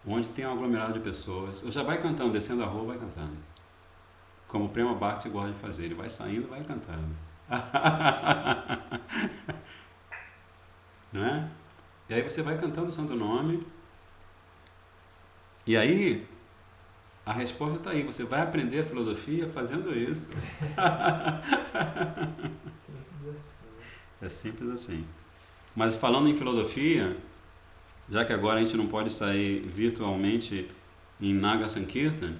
[SPEAKER 1] onde tem um aglomerado de pessoas, ou já vai cantando, descendo a rua, vai cantando. Como o Prema Bhakti gosta de fazer, ele vai saindo, vai cantando. Não é? E aí você vai cantando o santo nome, e aí a resposta está aí, você vai aprender a filosofia fazendo isso. É simples assim. Mas falando em filosofia, já que agora a gente não pode sair virtualmente em Naga Sankirtan,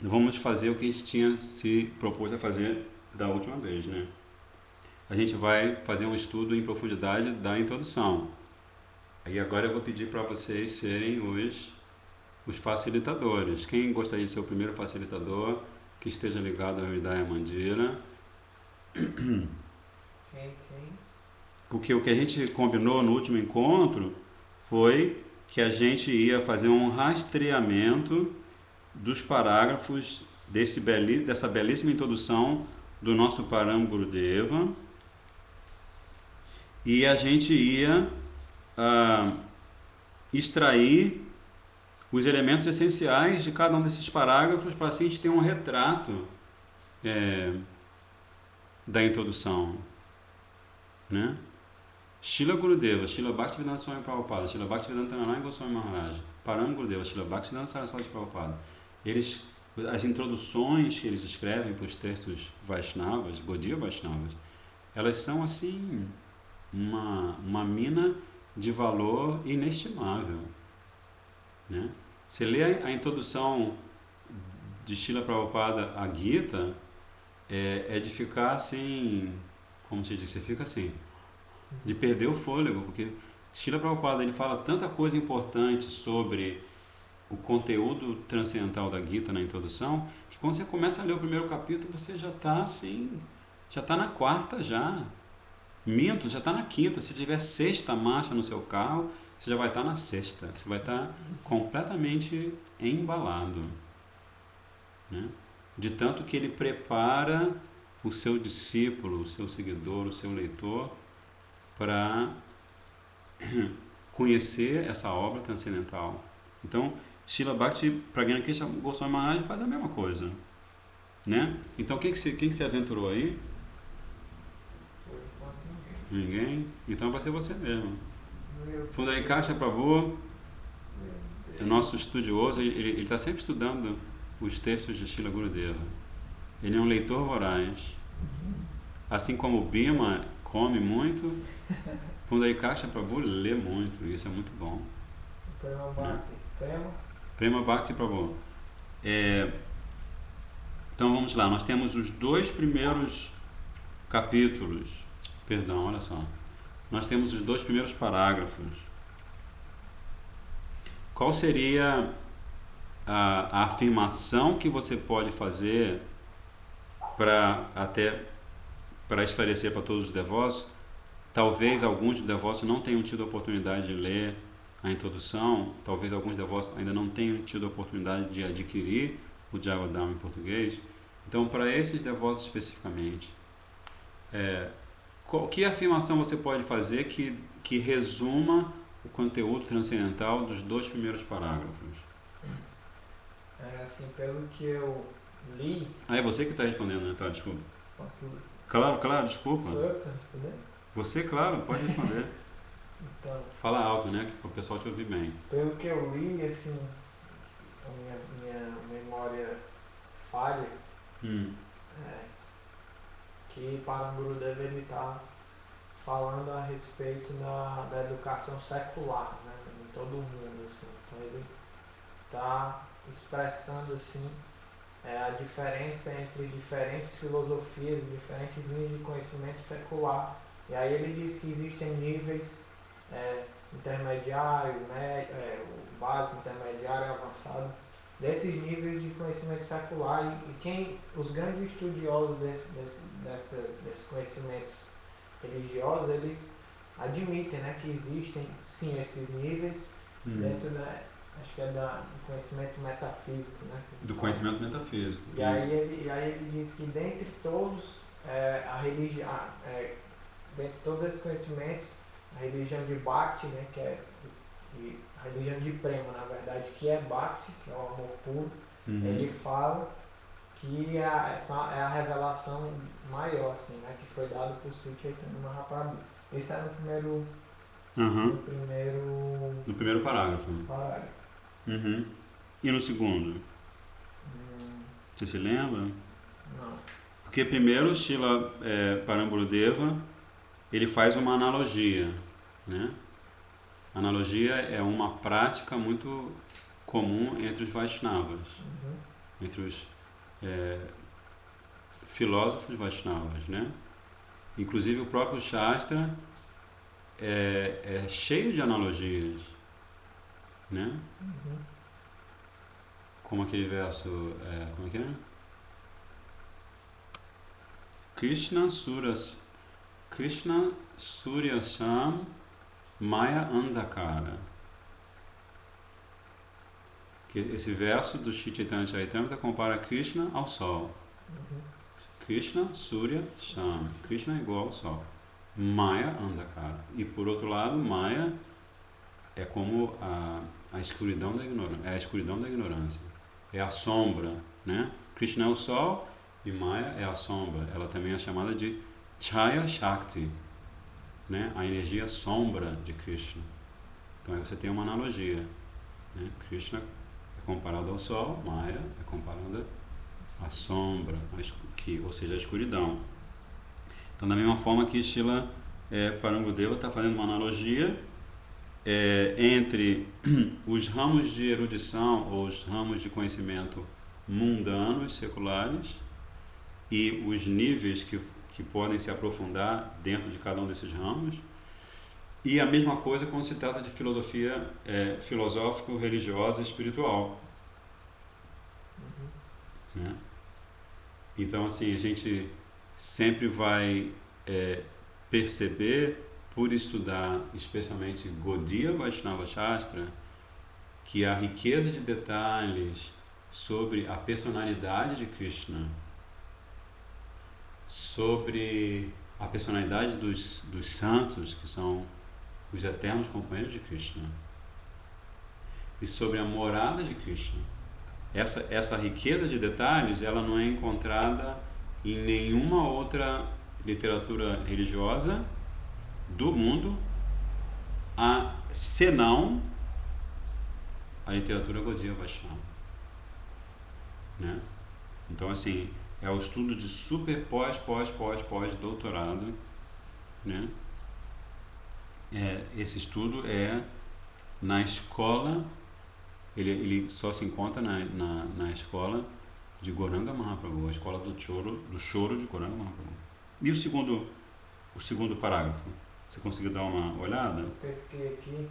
[SPEAKER 1] vamos fazer o que a gente tinha se propôs a fazer da última vez, né? A gente vai fazer um estudo em profundidade da introdução. Aí agora eu vou pedir para vocês serem os facilitadores. Quem gostaria de ser o primeiro facilitador, que esteja ligado ao Hridaya Mandira?
[SPEAKER 2] Quem?
[SPEAKER 1] Porque o que a gente combinou no último encontro foi que a gente ia fazer um rastreamento dos parágrafos dessa belíssima introdução do nosso Param Gurudeva, e a gente ia extrair os elementos essenciais de cada um desses parágrafos para assim a gente ter um retrato da introdução. né? Srila Gurudeva, Srila Bhaktivedanta Swami Prabhupada, Srila Bhaktivedanta Narayana Goswami Maharaj, Param Gurudeva, Srila Bhaktivedanta Saraswati Prabhupada, as introduções que eles escrevem para os textos Vaishnavas, Gaudiya Vaishnavas, elas são assim uma mina de valor inestimável, né? Você lê a introdução de Srila Prabhupada à Gita, é de ficar assim, como se diz, você fica assim, de perder o fôlego, porque Srila Prabhupada ele fala tanta coisa importante sobre o conteúdo transcendental da Gita na introdução, que quando você começa a ler o primeiro capítulo, você já está assim, já está na quarta já. Minto, já está na quinta. Se tiver sexta marcha no seu carro, você já vai estar na sexta. Você vai estar completamente embalado, né? De tanto que ele prepara o seu discípulo, o seu seguidor, o seu leitor para conhecer essa obra transcendental. Então, Srila Bhakti Pragyana Kesava Goswami Maharaj faz a mesma coisa, né? Então, quem que se aventurou aí? Ninguém? Então vai ser você mesmo. Pundarikasha Prabhu, o nosso estudioso, ele está sempre estudando os textos de Srila Gurudeva. Ele é um leitor voraz. Assim como o Bhima come muito, Pundarikasha Prabhu lê muito. Isso é muito bom.
[SPEAKER 2] Prema Bhakti.
[SPEAKER 1] Prema Bhakti Prabhu. Então vamos lá, nós temos os 2 primeiros capítulos. Perdão, olha só. Nós temos os 2 primeiros parágrafos. Qual seria a afirmação que você pode fazer para esclarecer para todos os devotos? Talvez alguns dos devotos não tenham tido a oportunidade de ler a introdução, talvez alguns devotos ainda não tenham tido a oportunidade de adquirir o Jagodharma em português. Então, para esses devotos especificamente, que afirmação você pode fazer que resuma o conteúdo transcendental dos 2 primeiros parágrafos?
[SPEAKER 2] Assim, pelo que eu li...
[SPEAKER 1] É você que está respondendo, né? Tá, desculpa.
[SPEAKER 2] Posso ler?
[SPEAKER 1] Claro, desculpa.
[SPEAKER 2] Sou eu que estou respondendo?
[SPEAKER 1] Você, claro, pode responder.
[SPEAKER 2] Então,
[SPEAKER 1] fala alto, né? Para o pessoal te ouvir bem.
[SPEAKER 2] Pelo que eu li, assim, a minha memória falha, que Param Gurudeva ele está falando a respeito da educação secular, né, em todo o mundo, assim. Então ele está expressando assim a diferença entre diferentes filosofias, diferentes linhas de conhecimento secular. E aí ele diz que existem níveis intermediário, o básico, intermediário e avançado, desses níveis de conhecimento secular, e os grandes estudiosos desses conhecimentos religiosos, eles admitem, né, que existem sim esses níveis dentro acho que do conhecimento metafísico, né?
[SPEAKER 1] Do conhecimento metafísico.
[SPEAKER 2] E aí ele diz que dentre todos dentre todos esses conhecimentos, a religião de Bhakti, né, que é a religião de Prema, na verdade, que é Bhakti, que é o amor puro, ele fala que essa é a revelação maior, assim, né, que foi dada por Sri Chaitanya Mahaprabhu. Isso é no primeiro
[SPEAKER 1] parágrafo. E no segundo? Você se lembra?
[SPEAKER 2] Não.
[SPEAKER 1] Porque primeiro Srila Param Gurudeva, ele faz uma analogia, né? Analogia é uma prática muito comum entre os Vaishnavas, entre os filósofos Vaishnavas, né? Inclusive o próprio Shastra é cheio de analogias, né? Como aquele verso, como é que é? Krishna Suryasam Maya Andhakara. Que esse verso do Shri Chaitanya Charitamrita compara Krishna ao Sol. Krishna Surya Sham. Krishna é igual ao Sol. Maya Andhakara. E por outro lado, Maya é como a escuridão da ignorância. É a escuridão da ignorância. É a sombra, né? Krishna é o Sol e Maya é a sombra. Ela também é chamada de Chaya Shakti. né, a energia sombra de Krishna. Então aí você tem uma analogia, né? Krishna é comparado ao sol, Maya é comparada à sombra, ou seja, a escuridão. Então, da mesma forma que Srila Parangudeva está fazendo uma analogia entre os ramos de erudição ou os ramos de conhecimento mundanos, seculares, e os níveis que podem se aprofundar dentro de cada um desses ramos. E a mesma coisa quando se trata de filosofia filosófico-religiosa e espiritual. Né? Então, assim, a gente sempre vai perceber, por estudar especialmente Gaudiya Vaishnava Shastra, que a riqueza de detalhes sobre a personalidade de Krishna, sobre a personalidade dos santos, que são os eternos companheiros de Krishna, e sobre a morada de Krishna. Essa riqueza de detalhes, ela não é encontrada em nenhuma outra literatura religiosa do mundo, senão a literatura Gaudiya Vaishnava. Né? Então, assim, é o estudo de super pós-doutorado, né? Esse estudo é na escola, ele só se encontra na escola de Gauranga Mahaprabhu, a escola do choro de Gauranga Mahaprabhu. E o segundo parágrafo? Você conseguiu dar uma olhada?
[SPEAKER 2] Eu pesquei aqui,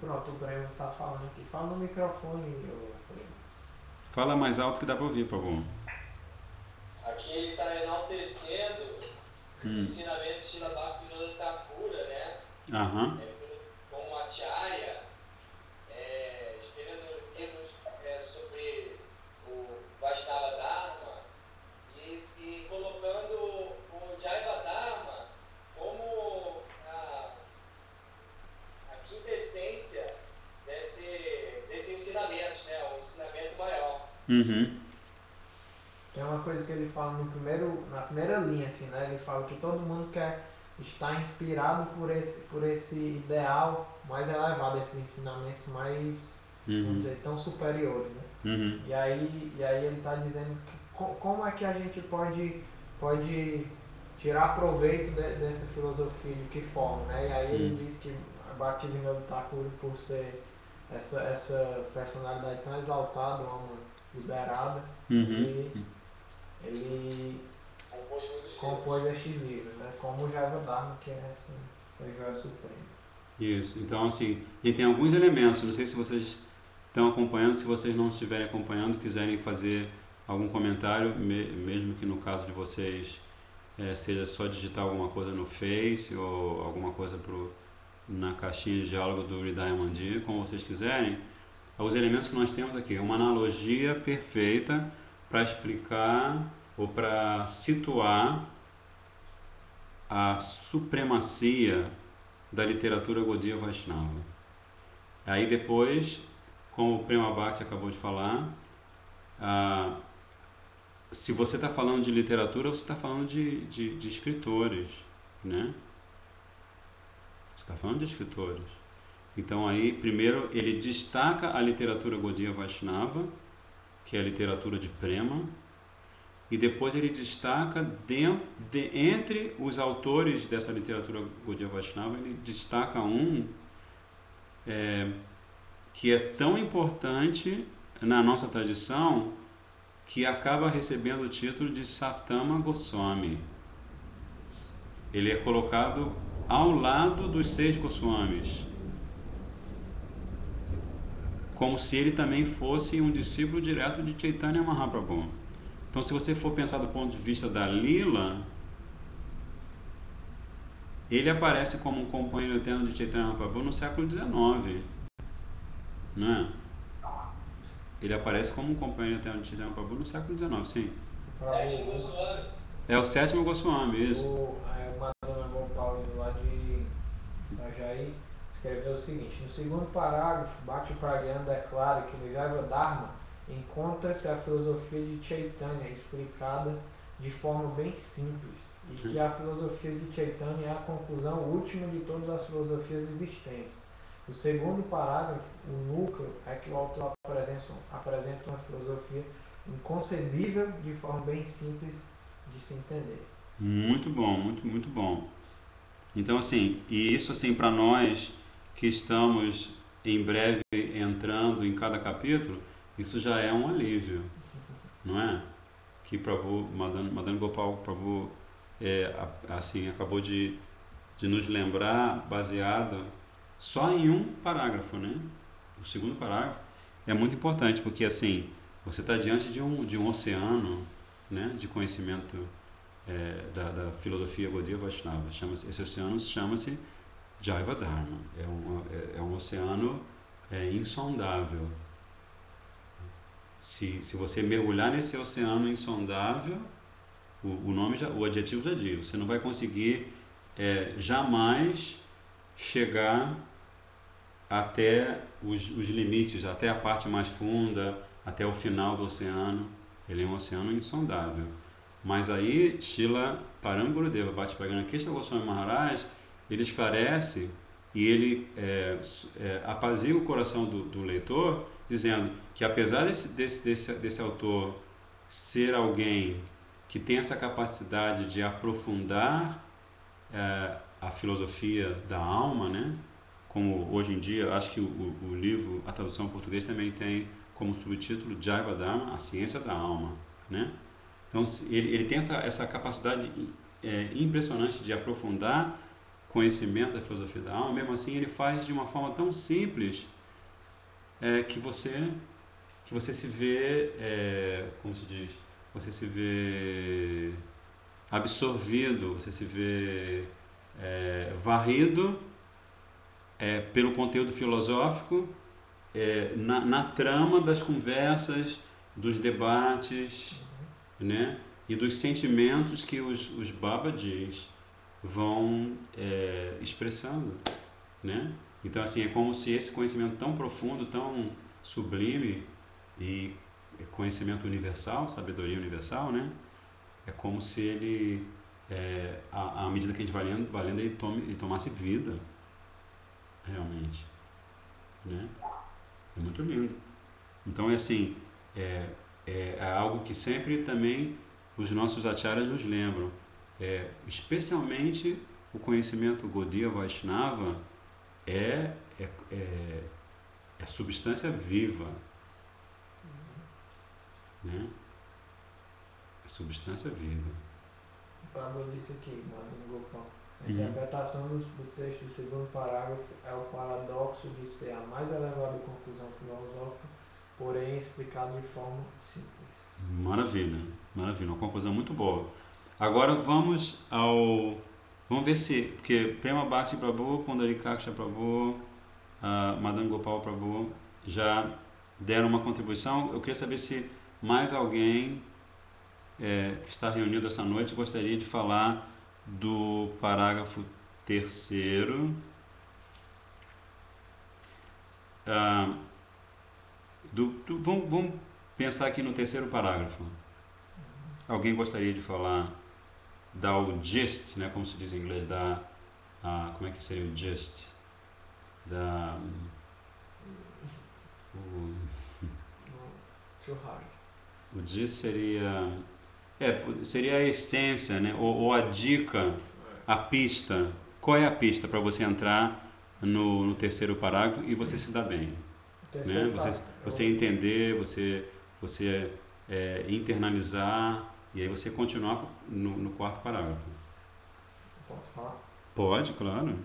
[SPEAKER 2] pronto, o Breno está falando aqui. Fala no microfone, Breno.
[SPEAKER 1] Fala mais alto que dá para ouvir, por favor.
[SPEAKER 3] Aqui ele está enaltecendo os ensinamentos de Srila Bhaktivinoda Thakur, né? Como Acharya, escrevendo livros sobre o Vaishnava Dharma e colocando o Jaiva Dharma como a quintessência desse ensinamento, né? Um ensinamento maior.
[SPEAKER 2] Tem uma coisa que ele fala na primeira linha, assim, né? Ele fala que todo mundo quer estar inspirado por esse ideal mais elevado, esses ensinamentos mais, vamos dizer, tão superiores, né? E aí ele está dizendo que, como é que a gente pode tirar proveito dessa filosofia, de que forma, né? E aí ele diz que Bhaktivinoda Thakur, por ser essa personalidade tão exaltada, uma liberada, ele compôs estes livros, né? Como o Jaiva Dharma, que é essa joia suprema.
[SPEAKER 1] Isso, então assim, e tem alguns elementos, não sei se vocês estão acompanhando, se vocês não estiverem acompanhando, quiserem fazer algum comentário, mesmo que no caso de vocês seja só digitar alguma coisa no Face ou alguma coisa na caixinha de diálogo do Hridaya Mandir, como vocês quiserem, os elementos que nós temos aqui, uma analogia perfeita para explicar ou para situar a supremacia da literatura Gaudiya Vaishnava. Aí depois, como o Prema Bhakti acabou de falar, se você está falando de literatura, você está falando de escritores, né? Você está falando de escritores. Então aí, primeiro, ele destaca a literatura Gaudiya Vaishnava, que é a literatura de Prema, e depois ele destaca, entre os autores dessa literatura Gaudiya Vaishnava, ele destaca um que é tão importante na nossa tradição, que acaba recebendo o título de Sattama Goswami. Ele é colocado ao lado dos 6 Goswamis, como se ele também fosse um discípulo direto de Chaitanya Mahaprabhu. Então, se você for pensar do ponto de vista da Lila, ele aparece como um companheiro eterno de Chaitanya Mahaprabhu no século XIX, né? Ele aparece como um companheiro eterno de Chaitanya Mahaprabhu no século XIX, sim. É o 7º Goswami, isso.
[SPEAKER 2] Uma dona Gopal lá de Itajaí escreveu o seguinte: no segundo parágrafo, Bhakti Pragyana declara que no Jaiva Dharma encontra-se a filosofia de Chaitanya explicada de forma bem simples, E que a filosofia de Chaitanya é a conclusão última de todas as filosofias existentes. O segundo parágrafo, o núcleo, é que o autor apresenta uma filosofia inconcebível de forma bem simples de se entender.
[SPEAKER 1] Muito bom, muito bom. Então, assim, e isso assim para nós que estamos em breve entrando em cada capítulo, isso já é um alívio, não é? Que Prabhu, Madan Gopal Prabhu, assim, acabou de nos lembrar, baseado só em um parágrafo, né? O segundo parágrafo é muito importante, porque assim, você está diante de um oceano, né, de conhecimento da filosofia Gaudiya Vaishnava. Esse oceano chama-se Jaiva Dharma. É um oceano insondável. Se você mergulhar nesse oceano insondável, o adjetivo já diz, você não vai conseguir jamais chegar até os limites, até a parte mais funda, até o final do oceano. Ele é um oceano insondável. Mas aí, Srila Parama Gurudeva Bhaktivedanta Krishna Goswami Maharaj, ele esclarece e ele apazigua o coração do leitor, dizendo que apesar desse autor ser alguém que tem essa capacidade de aprofundar a filosofia da alma, né? Como hoje em dia, acho que o livro, a tradução em português também tem como subtítulo Jaiva Dharma, a ciência da alma, né? Então, ele tem essa capacidade impressionante de aprofundar conhecimento da filosofia da alma, mesmo assim ele faz de uma forma tão simples que você se vê, como se diz, você se vê absorvido, você se vê varrido pelo conteúdo filosófico na trama das conversas, dos debates, né? E dos sentimentos que os Babajis vão expressando, né? Então, assim, é como se esse conhecimento tão profundo, tão sublime e conhecimento universal, sabedoria universal, né? É como se ele, à medida que a gente vai lendo ele tomasse vida, realmente, né? É muito lindo. Então, é assim, é algo que sempre também os nossos acharyas nos lembram. Especialmente o conhecimento Gaudiya Vaishnava é substância viva, né? É substância viva.
[SPEAKER 2] O Prabhupada disse aqui, no Gopal. A interpretação do texto do segundo parágrafo é o paradoxo de ser a mais elevada conclusão filosófica, porém explicado de forma simples.
[SPEAKER 1] Maravilha, maravilha, uma conclusão muito boa. Agora vamos ver se, porque Prema Bhakti Prabhu, Pundarikaksha Prabhu, Madan Gopal Prabhu já deram uma contribuição. Eu queria saber se mais alguém que está reunido essa noite gostaria de falar do parágrafo 3º. Vamos pensar aqui no 3º parágrafo. Alguém gostaria de falar o gist, né, como se diz em inglês, como é que seria o gist? O gist seria a essência, né, ou a dica, a pista. Qual é a pista para você entrar no 3º parágrafo e você se dar bem? Né? Você entender, você internalizar e aí você continuar no 4º parágrafo.
[SPEAKER 2] Posso falar?
[SPEAKER 1] Pode, claro.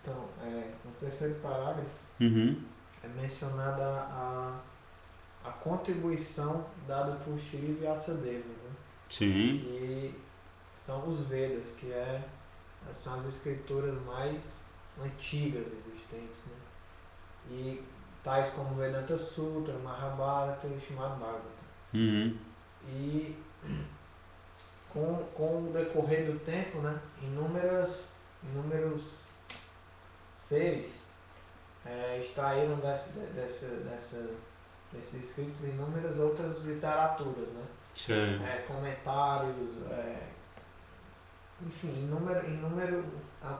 [SPEAKER 2] Então, no 3º parágrafo é mencionada a contribuição dada por Shri Vyasadeva, né?
[SPEAKER 1] Sim.
[SPEAKER 2] Que são os Vedas, que são as escrituras mais antigas existentes, né? E tais como Vedanta Sutra, Mahabharata e Srimad Bhagavatam. E com o decorrer do tempo, né, inúmeros seres extraíram desses escritos inúmeras outras literaturas, né?
[SPEAKER 1] Sim.
[SPEAKER 2] Comentários, enfim,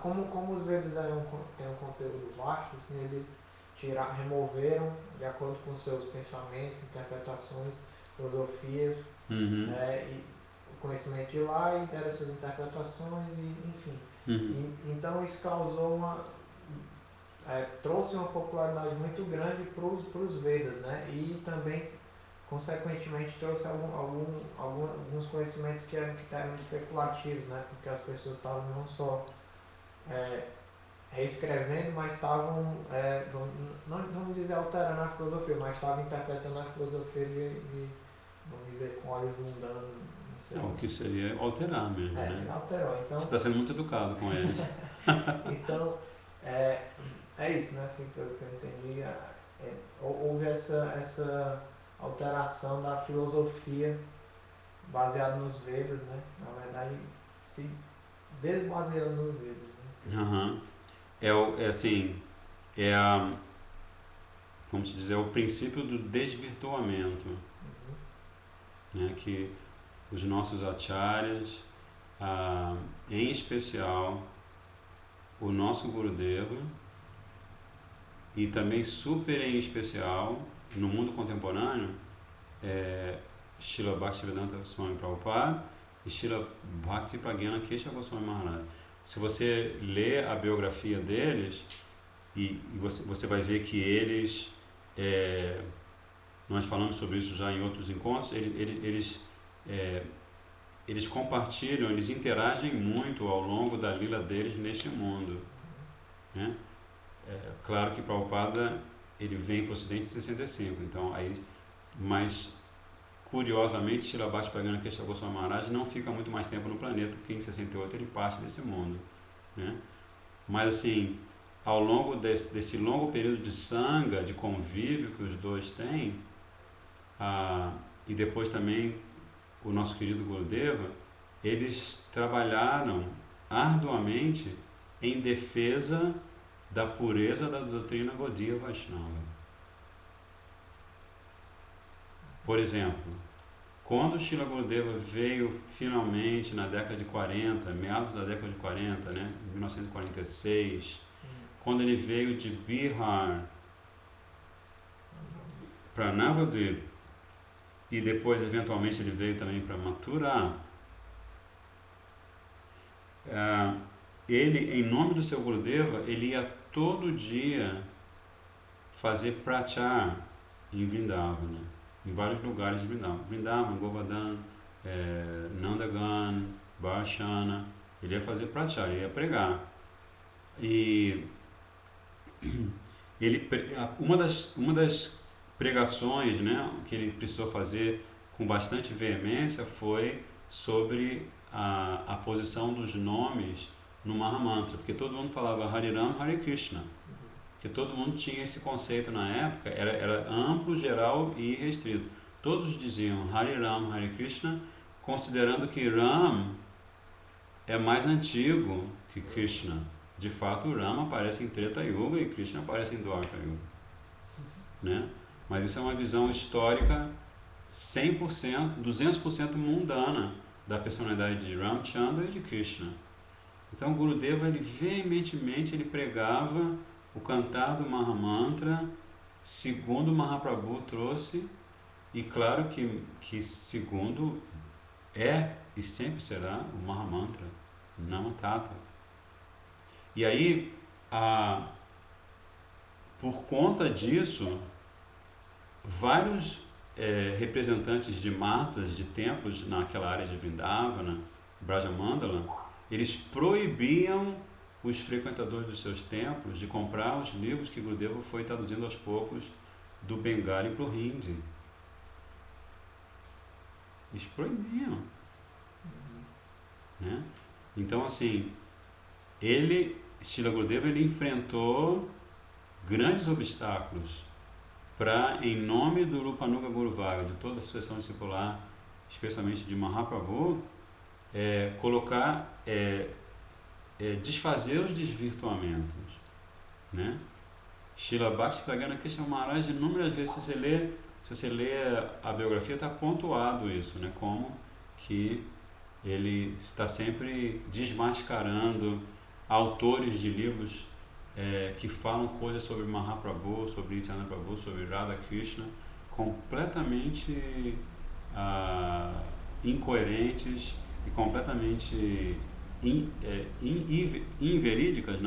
[SPEAKER 2] como os Vedas têm um conteúdo vasto, assim, eles removeram, de acordo com seus pensamentos, interpretações, filosofias,
[SPEAKER 1] Uhum.
[SPEAKER 2] e o conhecimento de lá e deram suas interpretações, e, enfim.
[SPEAKER 1] Uhum.
[SPEAKER 2] Então isso causou trouxe uma popularidade muito grande para os Vedas, né? E também, consequentemente, trouxe alguns conhecimentos que eram especulativos, né? Porque as pessoas estavam não só reescrevendo, mas estavam, não vamos dizer alterando a filosofia, mas estavam interpretando a filosofia vamos dizer, com olhos mundanos, não sei.
[SPEAKER 1] O que seria alterar mesmo, né?
[SPEAKER 2] Alterou. Então,
[SPEAKER 1] Você está sendo muito educado com eles.
[SPEAKER 2] então, é isso, né? Assim, pelo que eu entendi, houve essa alteração da filosofia baseada nos Vedas, né? Na verdade, se desbaseando nos Vedas. Né?
[SPEAKER 1] Uhum. Vamos dizer, o princípio do desvirtuamento, né? Que os nossos acharyas, em especial o nosso Gurudeva, e também super em especial no mundo contemporâneo, Srila Bhaktivedanta Swami Prabhupada e Srila Bhakti Pragyana Keshava Goswami Maharaj. Se você lê a biografia deles, e você vai ver que eles, nós falamos sobre isso já em outros encontros, eles compartilham, eles interagem muito ao longo da lila deles neste mundo, né? Claro que Prabhupada ele vem para o Ocidente em 65, então aí, mas curiosamente Srila Bhakti Pragyana Keshava Goswami Maharaj não fica muito mais tempo no planeta, porque em 68 ele parte desse mundo, né? Mas assim, ao longo desse longo período de sanga, de convívio que os dois têm, e depois também o nosso querido Gurudeva, eles trabalharam arduamente em defesa da pureza da doutrina Gaudiya Vaishnava. Por exemplo, quando Srila Gurudeva veio finalmente na década de 40, meados da década de 40, né, 1946, quando ele veio de Bihar para Navadvip, e depois eventualmente ele veio também para Mathura, ele, em nome do seu Gurudeva, ele ia todo dia fazer prachar em Vrindavana, em vários lugares de Vrindavana, Vrindavan, Govardhan, Nandagan, Varshana. Ele ia fazer prachar, ele ia pregar. E uma das pregações, né, que ele precisou fazer com bastante veemência foi sobre a posição dos nomes no Mahamantra, porque todo mundo falava Hariram, Hare Krishna, que todo mundo tinha esse conceito na época, era amplo, geral e restrito. Todos diziam Hariram, Hare Krishna, considerando que Ram é mais antigo que Krishna. De fato, o Rama aparece em Treta Yuga e Krishna aparece em Dwarka Yuga, né? Mas isso é uma visão histórica 100%, 200% mundana da personalidade de Ramchandra e de Krishna. Então, o Gurudeva, ele veementemente ele pregava o cantar do Mahamantra segundo o Mahaprabhu trouxe, e claro que segundo e sempre será o Mahamantra, Namatata. E aí, por conta disso, vários representantes de matas, de templos naquela área de Vrindavana, Brajamandala, eles proibiam os frequentadores dos seus templos de comprar os livros que Gurudeva foi traduzindo aos poucos do Bengali para o Hindi. Eles proibiam, né? Então, assim, Srila Gurudeva, ele enfrentou grandes obstáculos para, em nome do Rupanuga Guruvaga, de toda a sucessão discipular, especialmente de Mahaprabhu, desfazer os desvirtuamentos, né? Srila Bhakti Pragyana Keshava Maharaj, inúmeras vezes, se você lê a biografia, está pontuado isso, né? Como que ele está sempre desmascarando autores de livros que falam coisas sobre Mahaprabhu, sobre Nityananda Prabhu, sobre Radha Krishna, completamente incoerentes e completamente inverídicas,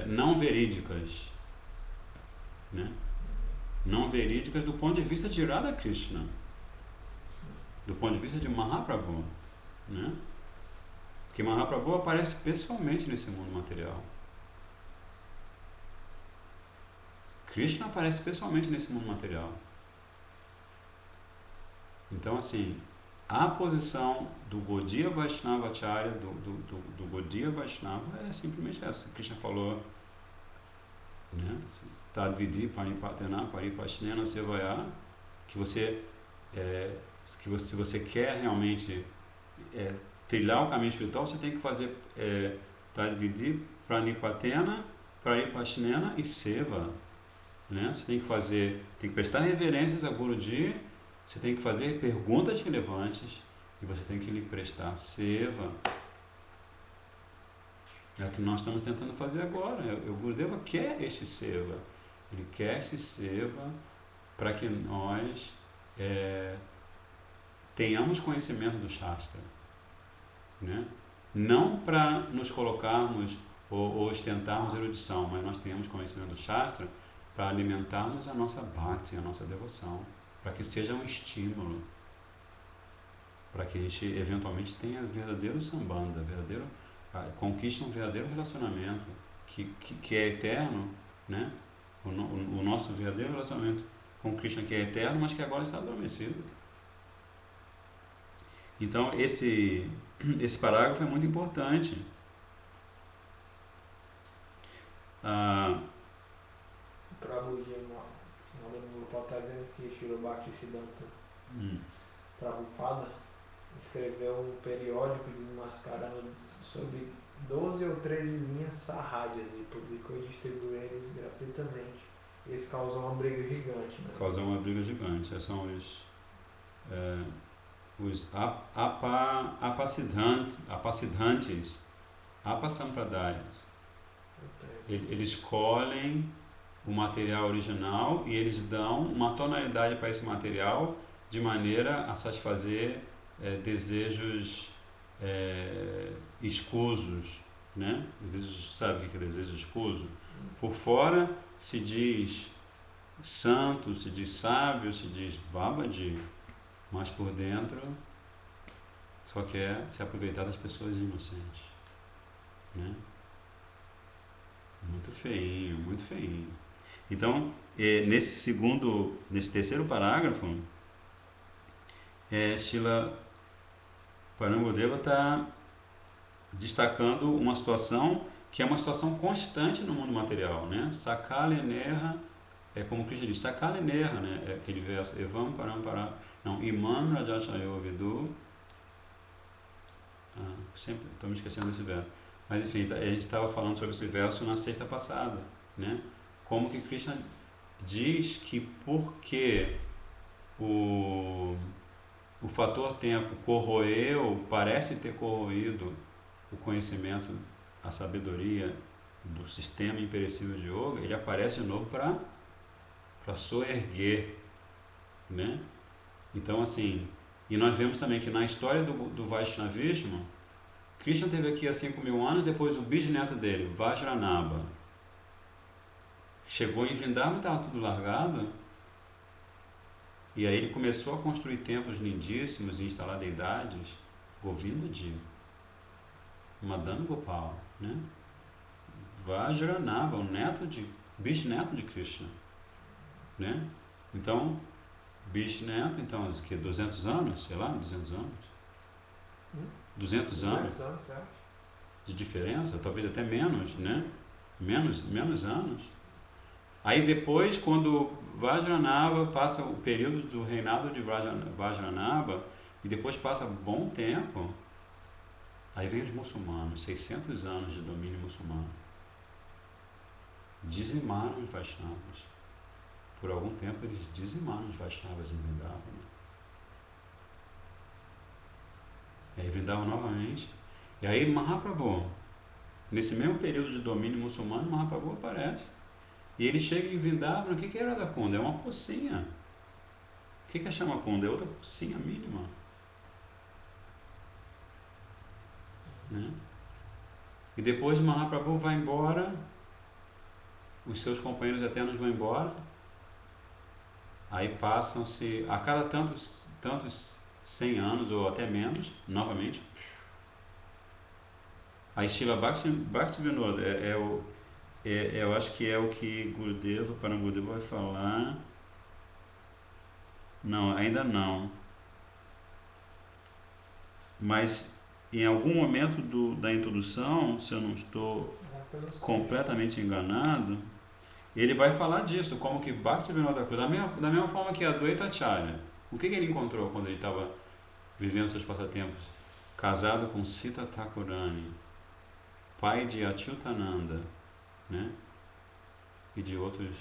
[SPEAKER 1] não verídicas, né? Não verídicas do ponto de vista de Radha Krishna, do ponto de vista de Mahaprabhu, né? Porque Mahaprabhu aparece pessoalmente nesse mundo material. Krishna aparece pessoalmente nesse mundo material. Então, assim, a posição do Gaudiya Vaishnava Acharya, do Gaudiya Vaishnava, é simplesmente essa. Krishna falou, né? Tadvidi Paripatena Paripashnena Sevaya, que se você quer realmente trilhar o caminho espiritual, você tem que fazer Tadvidi Pranipatena Paripashnena e Seva, né? Você tem que prestar reverências a Guruji, você tem que fazer perguntas relevantes e você tem que lhe prestar seva. É o que nós estamos tentando fazer agora. O Gurudeva quer este seva. Ele quer este seva para que nós tenhamos conhecimento do Shastra, né? Não para nos colocarmos ou ostentarmos erudição, mas nós tenhamos conhecimento do Shastra para alimentarmos a nossa bhakti, a nossa devoção, para que seja um estímulo, para que a gente eventualmente tenha verdadeiro sambandha, conquiste um verdadeiro relacionamento que é eterno, né? O nosso verdadeiro relacionamento com Krishna, que é eterno, mas que agora está adormecido. Então esse parágrafo é muito importante.
[SPEAKER 2] Prabhuji, no grupo está dizendo que Srila Bhaktisiddhanta Prabhupada escreveu um periódico desmascarando sobre 12 ou 13 linhas sarrádias e publicou e distribuiu eles gratuitamente. Isso causou uma briga gigante, né?
[SPEAKER 1] Causou uma briga gigante. Esses são os apasidhantes, apasampradayas. Eles colhem o material original e eles dão uma tonalidade para esse material de maneira a satisfazer desejos escusos, né? Sabe o que é desejo escuso? Por fora se diz santo, se diz sábio, se diz babaji, mas por dentro só quer se aproveitar das pessoas inocentes, né? Muito feinho, muito feinho. Então, nesse terceiro parágrafo, Srila Parangudeva está destacando uma situação que é uma situação constante no mundo material, né? Sakala Enerha, como Krishna diz, Sakala Enerha, né? É aquele verso, Evam Parampara, não, Imam Rajachayo Vidu, sempre estou me esquecendo desse verso, mas enfim, a gente estava falando sobre esse verso na sexta passada, né? Como que Krishna diz que porque o fator tempo corroeu, parece ter corroído o conhecimento, a sabedoria do sistema imperecível de yoga, ele aparece de novo para soerguer, né? Então, assim, e nós vemos também que na história do Vaishnavismo, Krishna teve aqui há 5.000 anos, depois o bisneto dele, Vajranabha, chegou em Vrindavan, estava tudo largado, e aí ele começou a construir templos lindíssimos e instalar deidades, Govindaji, Madan Gopal, né? Vajranabha, o bisneto de Krishna, né? Então, bisneto, então, o que, 200 anos? Sei lá, 200 anos? 200 anos de diferença, talvez até menos, né? Menos anos. Aí depois, quando Vajranabha passa o período do reinado de Vajranabha, e depois passa bom tempo, aí vem os muçulmanos, 600 anos de domínio muçulmano. Dizimaram os Vaishnavas. Por algum tempo eles dizimaram os Vaishnavas em Vrindavan. E aí Vrindavan novamente. E aí Mahaprabhu, nesse mesmo período de domínio muçulmano, Mahaprabhu aparece. E ele chega em Vrindavan, o que é Radha Kunda? É uma pocinha. O que é Shama Kunda? É outra pocinha mínima. Né? E depois Mahaprabhu vai embora, os seus companheiros eternos vão embora, aí passam-se, a cada tantos 100 anos ou até menos, novamente, aí Srila Bhaktivinoda, eu acho que é o que Gurudeva, Parangurudeva vai falar. Não, ainda não. Mas em algum momento da introdução, se eu não estou completamente enganado, ele vai falar disso, como que Bhaktivinoda Thakur, da mesma forma que Advaita Acharya. O que ele encontrou quando ele estava vivendo seus passatempos? Casado com Sita Thakurani, pai de Achyutananda, né? E de outros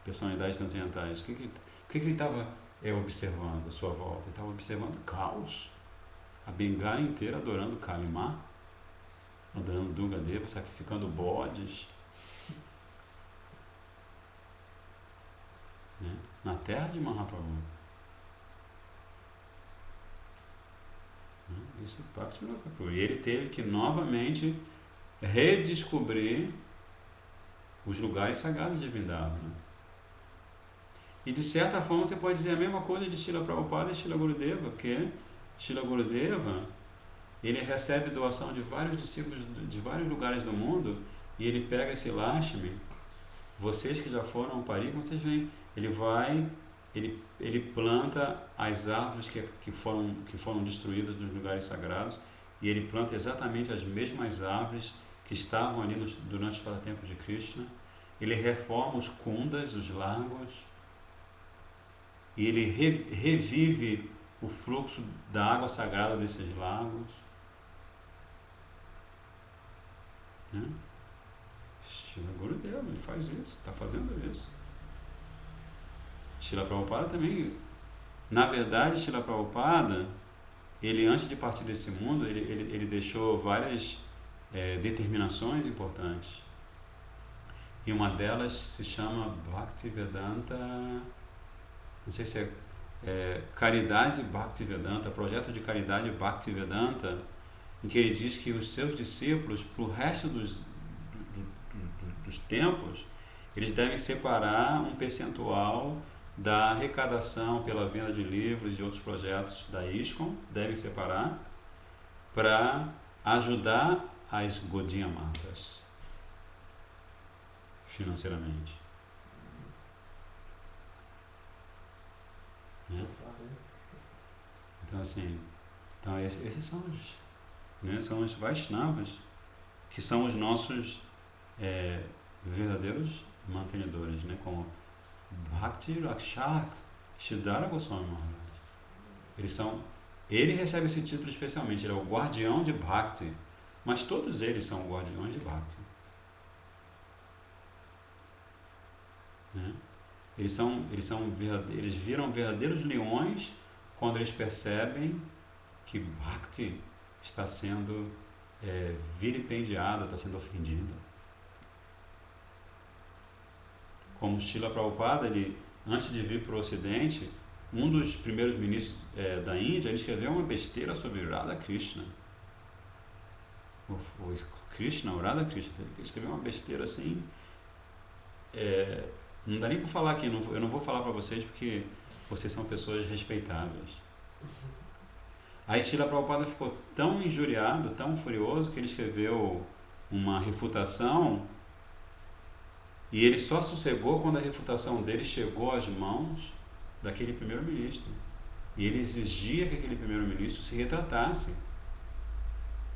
[SPEAKER 1] personalidades transcendentais. O que ele estava observando à sua volta? Ele estava observando caos. A Bengala inteira adorando Kalimá, adorando Dungadeva, sacrificando bodes. Né? Na terra de Mahaprabhu. Isso é parte do Thakur. E ele teve que novamente redescobrir os lugares sagrados de Vrindavan. E de certa forma você pode dizer a mesma coisa de Srila Prabhupada e Srila Gurudeva, porque Srila Gurudeva, ele recebe doação de vários discípulos de vários lugares do mundo, e ele pega esse Lakshmi, vocês que já foram ao Pari, vocês veem, ele planta as árvores que foram destruídas nos lugares sagrados, e ele planta exatamente as mesmas árvores que estavam ali durante os passatempos de Krishna. Ele reforma os kundas, os lagos, e ele revive o fluxo da água sagrada desses lagos. Né? Srila Gurudeva, ele faz isso, está fazendo isso. Srila Prabhupada também. Na verdade, Srila Prabhupada, ele antes de partir desse mundo, ele deixou várias determinações importantes. E uma delas se chama Bhaktivedanta, não sei se Caridade Bhaktivedanta, projeto de Caridade Bhaktivedanta, em que ele diz que os seus discípulos, para o resto dos tempos, eles devem separar um percentual da arrecadação pela venda de livros e de outros projetos da ISKCON, devem separar para ajudar as Gaudiya Matas financeiramente. Né? Então assim, esses são os Vaishnavas, que são os nossos verdadeiros mantenedores, né? Como Bhakti Rakshak Siddhara Goswami Maharaj. Ele recebe esse título especialmente, ele é o guardião de Bhakti, mas todos eles são guardiões de Bhakti. Né? Eles viram verdadeiros leões quando eles percebem que Bhakti está sendo vilipendiada, está sendo ofendida. Como Srila Prabhupada, antes de vir para o Ocidente, um dos primeiros ministros da Índia, ele escreveu uma besteira sobre Radha Krishna. O Krishna, o Radha Krishna, ele escreveu uma besteira assim. Não dá nem para falar aqui, eu não vou falar para vocês porque vocês são pessoas respeitáveis. Aí Srila Prabhupada ficou tão injuriado, tão furioso, que ele escreveu uma refutação, e ele só sossegou quando a refutação dele chegou às mãos daquele primeiro-ministro. E ele exigia que aquele primeiro-ministro se retratasse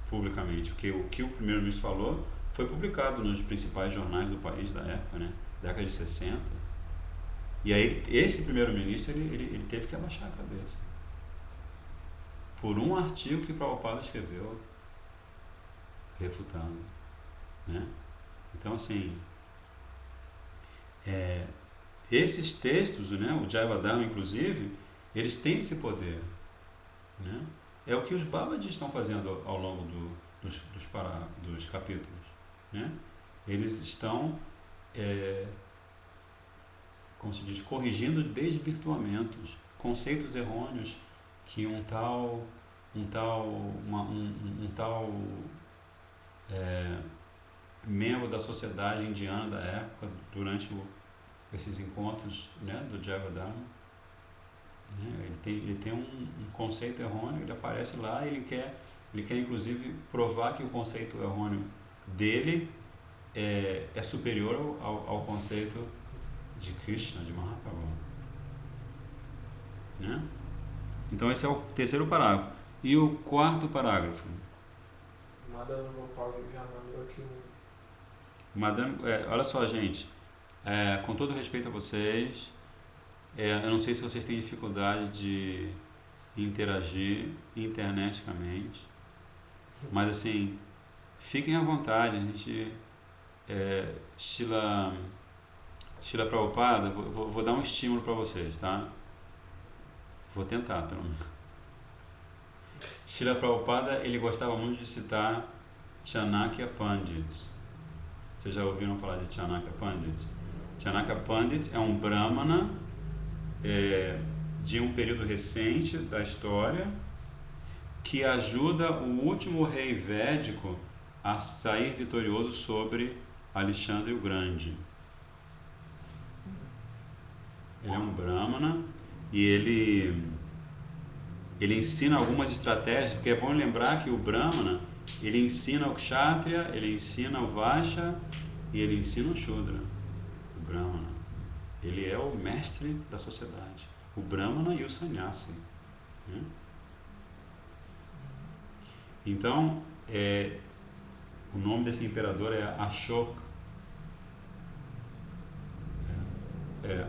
[SPEAKER 1] publicamente, porque o que o primeiro-ministro falou foi publicado nos principais jornais do país da época, né? Década de 60. E aí esse primeiro-ministro ele teve que abaixar a cabeça por um artigo que Prabhupada escreveu refutando, né? Então assim, esses textos, né, o Jaiva Dharma inclusive, eles têm esse poder, né? É o que os Babajis estão fazendo ao longo dos capítulos, né? Eles estão, como se diz, corrigindo desvirtuamentos, conceitos errôneos que um tal membro da sociedade indiana da época, durante esses encontros, né, do Jaiva Dharma, né, ele tem um conceito errôneo, ele aparece lá e ele quer inclusive provar que o conceito errôneo dele é superior ao conceito de Krishna, de Mahaprabhu, né? Então esse é o terceiro parágrafo. E o quarto parágrafo?
[SPEAKER 2] Madame Gopal já mandou aqui
[SPEAKER 1] Olha só, gente, com todo respeito a vocês, eu não sei se vocês têm dificuldade de interagir interneticamente, mas assim, fiquem à vontade. A gente, Srila Prabhupada, vou dar um estímulo para vocês, tá? Vou tentar, pelo menos. Srila Prabhupada, ele gostava muito de citar Chanakya Pandit. Vocês já ouviram falar de Chanakya Pandit? Chanakya Pandit é um brahmana de um período recente da história que ajuda o último rei védico a sair vitorioso sobre Alexandre o Grande. Ele é um brahmana e ele ensina algumas estratégias, porque é bom lembrar que o brahmana, ele ensina o kshatriya, ele ensina o vaishya e ele ensina o shudra. O brahmana, ele é o mestre da sociedade, o brahmana e o sannyasi, né? Então, o nome desse imperador é Ashoka.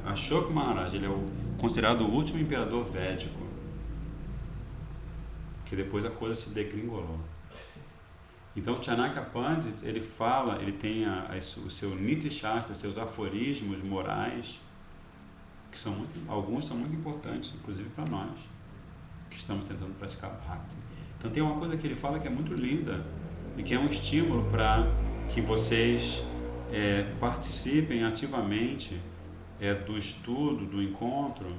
[SPEAKER 1] Ashoka Maharaj, ele é considerado o último imperador védico, que depois a coisa se degringolou. Então, Chanakya Pandit, ele tem o seu Niti Shastra, seus aforismos morais, que alguns são muito importantes, inclusive para nós, que estamos tentando praticar Bhakti. Então, tem uma coisa que ele fala que é muito linda, e que é um estímulo para que vocês participem ativamente do estudo, do encontro,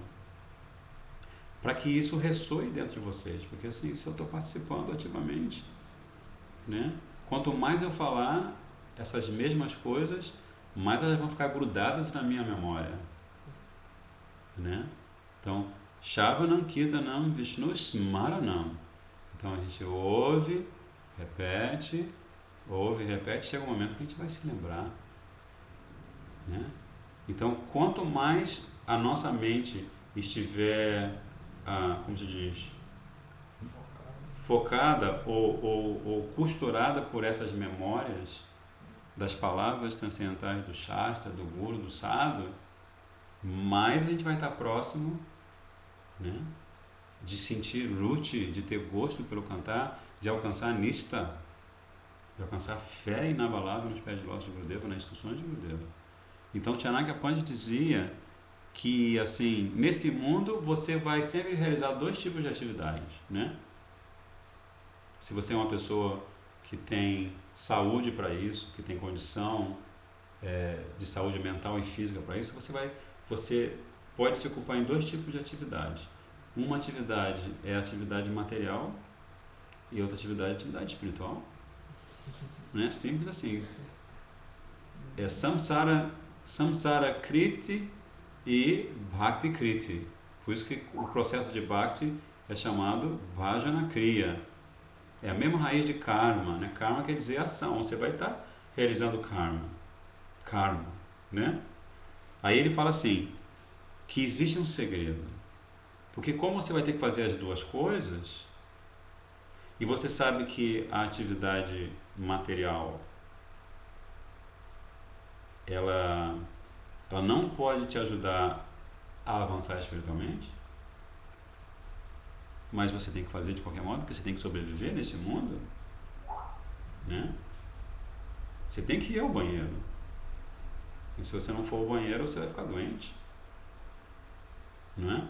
[SPEAKER 1] para que isso ressoe dentro de vocês, porque assim, se eu estou participando ativamente, né, quanto mais eu falar essas mesmas coisas, mais elas vão ficar grudadas na minha memória, né? Então, Shravanam Kirtanam Vishnu Smaranam. Então a gente ouve, repete, chega um momento que a gente vai se lembrar, né? Então, quanto mais a nossa mente estiver, como se diz, focada ou costurada por essas memórias das palavras transcendentais do Shastra, do Guru, do Sadhu, mais a gente vai estar próximo, né, de sentir ruchi, de ter gosto pelo cantar, de alcançar nista, de alcançar fé inabalável nos pés de lótus de Gurudeva, nas instruções de Gurudeva. Então, Chanakya Pandit dizia que, assim, nesse mundo você vai sempre realizar dois tipos de atividades, né? Se você é uma pessoa que tem saúde para isso, que tem condição de saúde mental e física para isso, você pode se ocupar em dois tipos de atividades. Uma atividade é a atividade material e outra atividade é a atividade espiritual. Né? Simples assim. É Samsara Kriti e Bhakti Kriti. Por isso que o processo de Bhakti é chamado Bhajana Kriya. É a mesma raiz de karma, né? Karma quer dizer ação, você vai estar realizando karma, né? Aí ele fala assim, que existe um segredo, porque como você vai ter que fazer as duas coisas, e você sabe que a atividade material, ela não pode te ajudar a avançar espiritualmente, mas você tem que fazer de qualquer modo, porque você tem que sobreviver nesse mundo, né? Você tem que ir ao banheiro. E se você não for ao banheiro, você vai ficar doente. não é?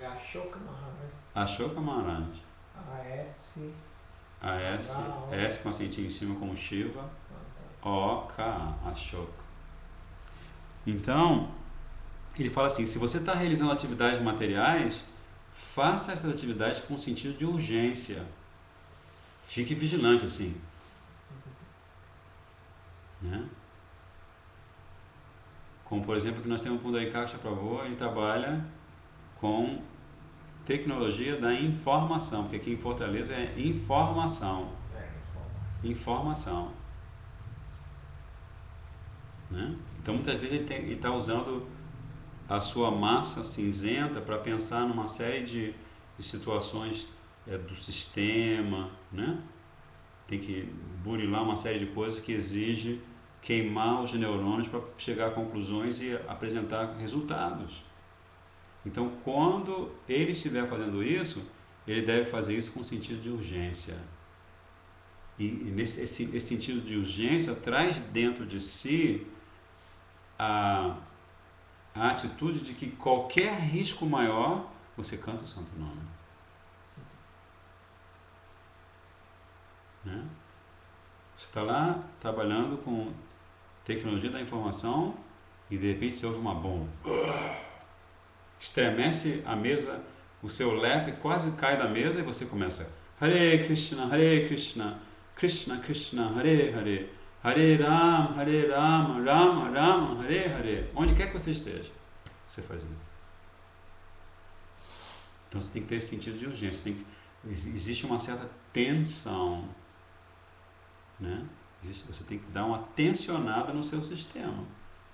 [SPEAKER 2] É Ashoka Maharaj.
[SPEAKER 1] Ashoka Maharaj.
[SPEAKER 2] A-S.
[SPEAKER 1] S com acentinho em cima como Shiva. O-K, Ashoka. Então, ele fala assim, se você está realizando atividades materiais, faça essas atividades com sentido de urgência. Fique vigilante, assim. Né? Como, por exemplo, que nós temos o Pundarikaksha Prabhu, ele trabalha com tecnologia da informação, porque aqui em Fortaleza é informação. Informação. Né? Então, muitas vezes ele está usando a sua massa cinzenta para pensar numa série de situações do sistema, né? Tem que burilar uma série de coisas que exige queimar os neurônios para chegar a conclusões e apresentar resultados. Então, quando ele estiver fazendo isso, ele deve fazer isso com sentido de urgência. E esse sentido de urgência traz dentro de si a atitude de que qualquer risco maior, você canta o santo nome. Né? Você está lá trabalhando com tecnologia da informação e de repente você ouve uma bomba. Estremece a mesa, o seu leque quase cai da mesa e você começa Hare Krishna, Krishna Krishna, Hare Hare, Hare Rama, Rama Rama, Hare Hare. Onde quer que você esteja, você faz isso. Então você tem que ter esse sentido de urgência. Existe uma certa tensão. Né? Você tem que dar uma tensionada no seu sistema.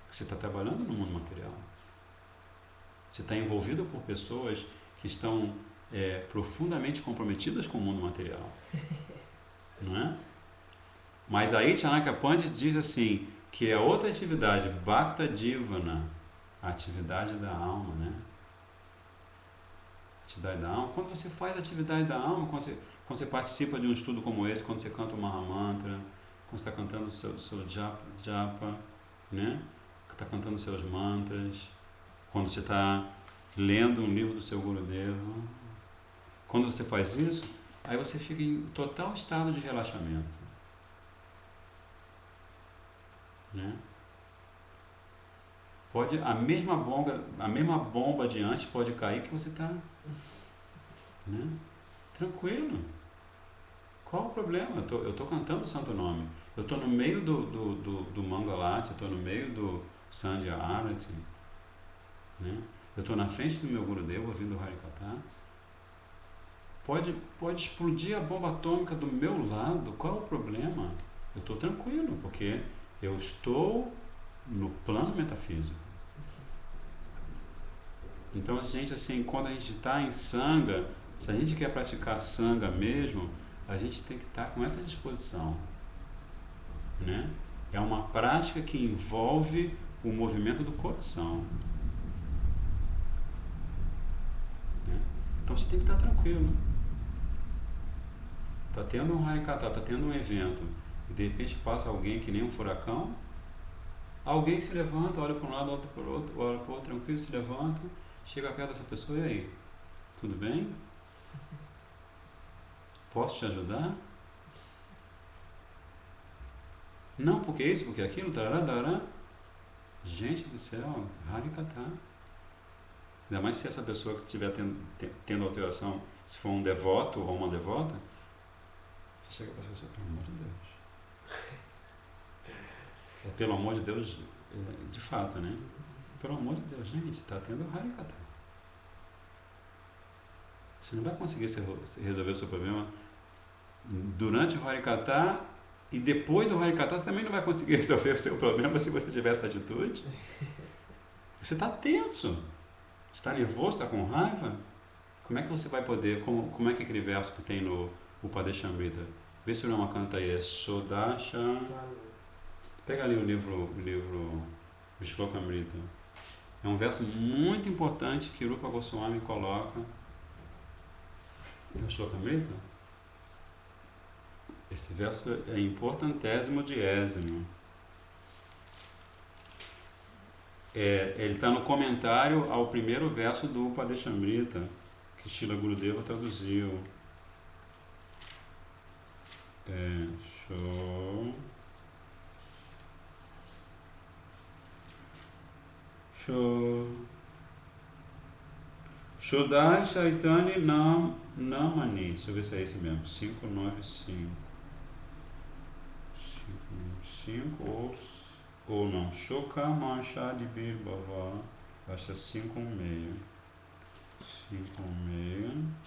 [SPEAKER 1] Porque você está trabalhando no mundo material. Você está envolvido por pessoas que estão profundamente comprometidas com o mundo material. Não é? Mas aí Chanakya Pandit diz assim, que é outra atividade, Bhakta Divana, a atividade da alma, né? Atividade da alma. Quando você faz a atividade da alma, quando você participa de um estudo como esse, quando você canta o Mahamantra, quando você está cantando o seu japa, né? Está cantando os seus mantras, quando você está lendo um livro do seu Gurudeva, quando você faz isso, aí você fica em total estado de relaxamento. Né? Pode, a mesma bomba de antes pode cair que você está, né? Tranquilo. Qual o problema? Eu estou cantando o santo nome. Eu estou no meio do Mangalati, eu estou no meio do Sandhya Arati. Né? Eu estou na frente do meu Gurudeva ouvindo o Harikatha. Pode explodir a bomba atômica do meu lado. Qual é o problema? Eu estou tranquilo, porque eu estou no plano metafísico. Então, a gente, assim, quando a gente está em Sangha, se a gente quer praticar Sangha mesmo, a gente tem que estar com essa disposição. Né? É uma prática que envolve o movimento do coração. Né? Então, você tem que estar tranquilo. Está tendo um Harikatha, está tendo um evento, e de repente passa alguém que nem um furacão, alguém se levanta, olha para um lado, olha para o outro, olha para o outro, tranquilo, se levanta, chega perto dessa pessoa, e aí? Tudo bem? Posso te ajudar? Não, porque isso, porque aquilo, tarará, tarará. Gente do céu, Harikatha. Ainda mais se essa pessoa que estiver tendo alteração, se for um devoto ou uma devota, você chega para essa pessoa, pelo amor de Deus. Pelo amor de Deus, de fato, né? Pelo amor de Deus, gente, está tendo Harikatha. Você não vai conseguir resolver o seu problema durante o Harikatha e depois do Harikatha você também não vai conseguir resolver o seu problema se você tiver essa atitude. Você está tenso, você está nervoso, está com raiva. Como é que você vai poder, como é que aquele verso que tem no Upadeshamrita? Vê se o Rama canta aí, é Sodasha. Pega ali o livro Shlokamrita. É um verso muito importante que Rupa Goswami coloca. É o Shlokamrita? Esse verso é importantésimo diésimo. ele está no comentário ao primeiro verso do Upadeshamrita, que Srila Gurudeva traduziu. Shodai Chaitanya Namani. Deixa eu ver se é esse mesmo. 595. 595 ou não. Shoka Manshadi Birbhava. Acho que é 516. 516.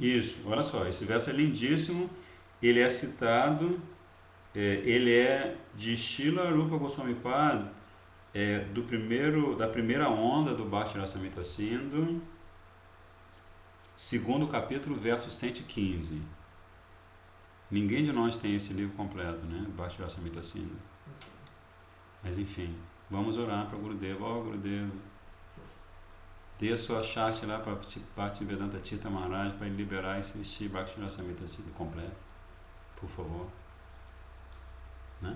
[SPEAKER 1] Isso, olha só, esse verso é lindíssimo, ele é citado, ele é de Srila Rupa Goswami Pad, da primeira onda do Bhakti Rasamrita Sindhu, segundo capítulo, verso 115. Ninguém de nós tem esse livro completo, né? Bhakti Rasamrita Sindhu. Mas enfim, vamos orar para o Gurudeva. Ó, Gurudeva, dê a sua Shakti lá para Bhaktivedanta Tirtha Maharaj para ele liberar esse Shri Bhakti Rasamrita Sindhu completo, por favor. Né?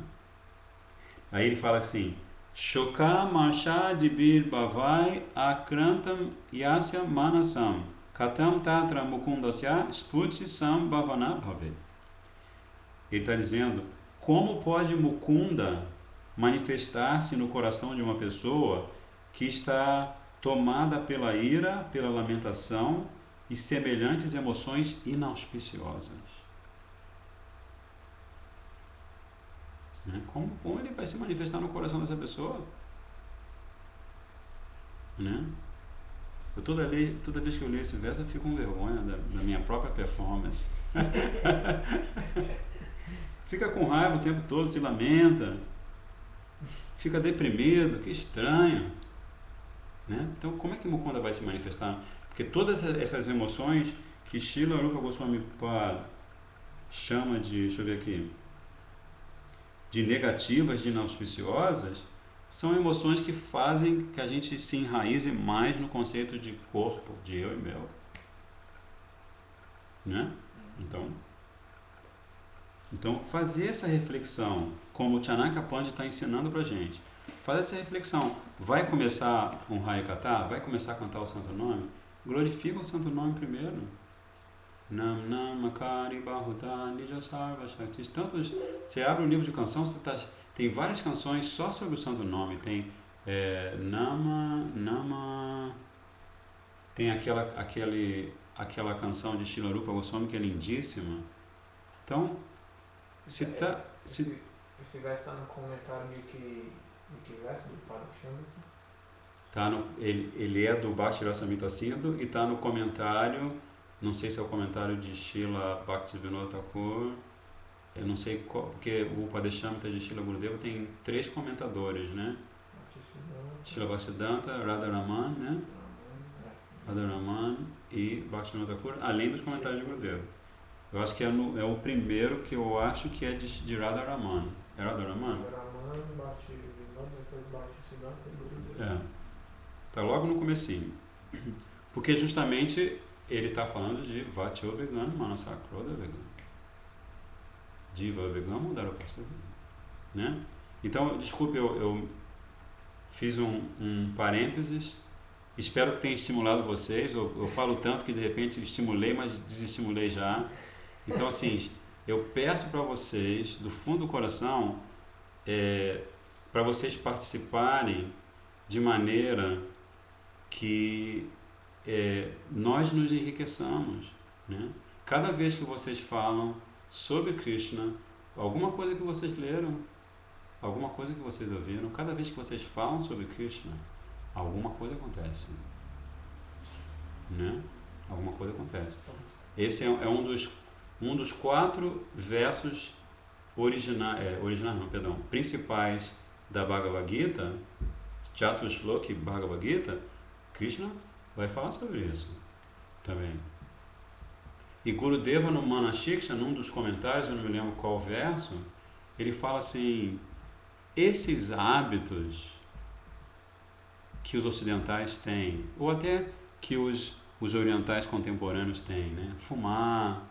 [SPEAKER 1] Aí ele fala assim: Shoka Marsha Dibir Bhavai Akrantam Yasya Manasam Katam Tatra Mukundasya Sputi Sam Bhavana Bhavet. Ele está dizendo, como pode Mukunda manifestar-se no coração de uma pessoa que está tomada pela ira, pela lamentação e semelhantes emoções inauspiciosas. Né? Como ele vai se manifestar no coração dessa pessoa? Né? Toda vez que eu leio esse verso, eu fico com vergonha da minha própria performance. Fica com raiva o tempo todo, se lamenta, fica deprimido, que estranho. Né? Então, como é que Mukunda vai se manifestar? Porque todas essas emoções que Srila Rupa Goswami Pad chama de, deixa eu ver aqui, de negativas, de inauspiciosas, são emoções que fazem que a gente se enraize mais no conceito de corpo, de eu e meu. Né? Então, fazer essa reflexão, como o Chanaka Pandit está ensinando para a gente, fazer essa reflexão. Vai começar um Harikatha? Vai começar a cantar o Santo Nome? Glorifica o Santo Nome primeiro. Nam Nam Makari Bahuta Nija Sarva Shakti. Você abre um livro de canção, tem várias canções só sobre o Santo Nome. Tem Nama. Tem aquela canção de Srila Rupa Goswami que é lindíssima. Então,
[SPEAKER 2] esse verso está no comentário de que verso do Padma?
[SPEAKER 1] Ele é do Bhakti Rasamrita Sindhu e está no comentário, não sei se é o comentário de Srila Bhaktivinoda Thakur, eu não sei qual, porque o Upadeshamrita de Srila Gurudeva tem 3 comentadores, né? Srila Bhaktisiddhanta, Radharaman, né? Radharaman e Bhaktivinoda Thakur, além dos comentários de Gurudeva. Eu acho que é o primeiro que eu acho que é de Radharaman. É Radharaman?
[SPEAKER 2] Radharaman, Bhaktivinoda, depois Bhaktisiddhanta e Gurudeva.
[SPEAKER 1] Está logo no comecinho. Porque justamente ele está falando de Vatyo Vegan, Manasakroda Vegan. Diva Vegan, Mudarapasta Vegan. Né? Então, desculpe, eu fiz um parênteses. Espero que tenha estimulado vocês. Eu falo tanto que de repente estimulei, mas desestimulei já. Então, assim, eu peço para vocês, do fundo do coração, para vocês participarem de maneira que nós nos enriqueçamos. Né? Cada vez que vocês falam sobre Krishna, alguma coisa que vocês leram, alguma coisa que vocês ouviram, cada vez que vocês falam sobre Krishna, alguma coisa acontece. Né? Alguma coisa acontece. Esse é um dos 4 versos principais da Bhagavad Gita, Chatushloki Bhagavad Gita. Krishna vai falar sobre isso também. E Gurudeva no Manashiksha, num dos comentários, eu não me lembro qual verso, ele fala assim: esses hábitos que os ocidentais têm, ou até que os orientais contemporâneos têm, né? Fumar,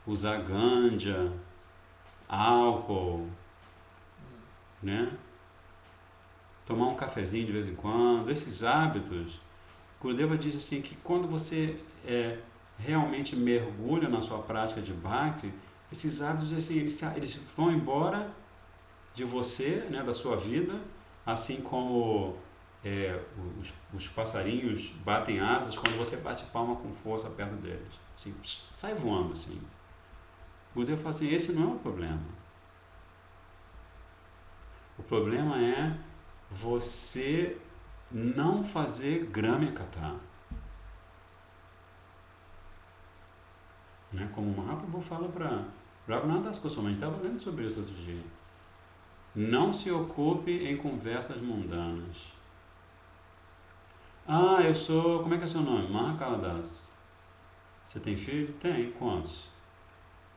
[SPEAKER 1] usar ganja, álcool, né? Tomar um cafezinho de vez em quando, esses hábitos. Gurudeva diz assim que quando você realmente mergulha na sua prática de Bhakti, esses hábitos assim, eles vão embora de você, né, da sua vida, assim como os passarinhos batem asas quando você bate palma com força perto deles. Assim, sai voando assim. Gurudeva fala assim, esse não é o problema. O problema é você não fazer Gramya Katha. Né? Como o Mahaprabhu fala para Raghunath Das Goswami, a gente estava lendo sobre isso outro dia. Não se ocupe em conversas mundanas. Ah, eu sou... Como é que é seu nome? Mahakala Das. Você tem filho? Tem. Quantos?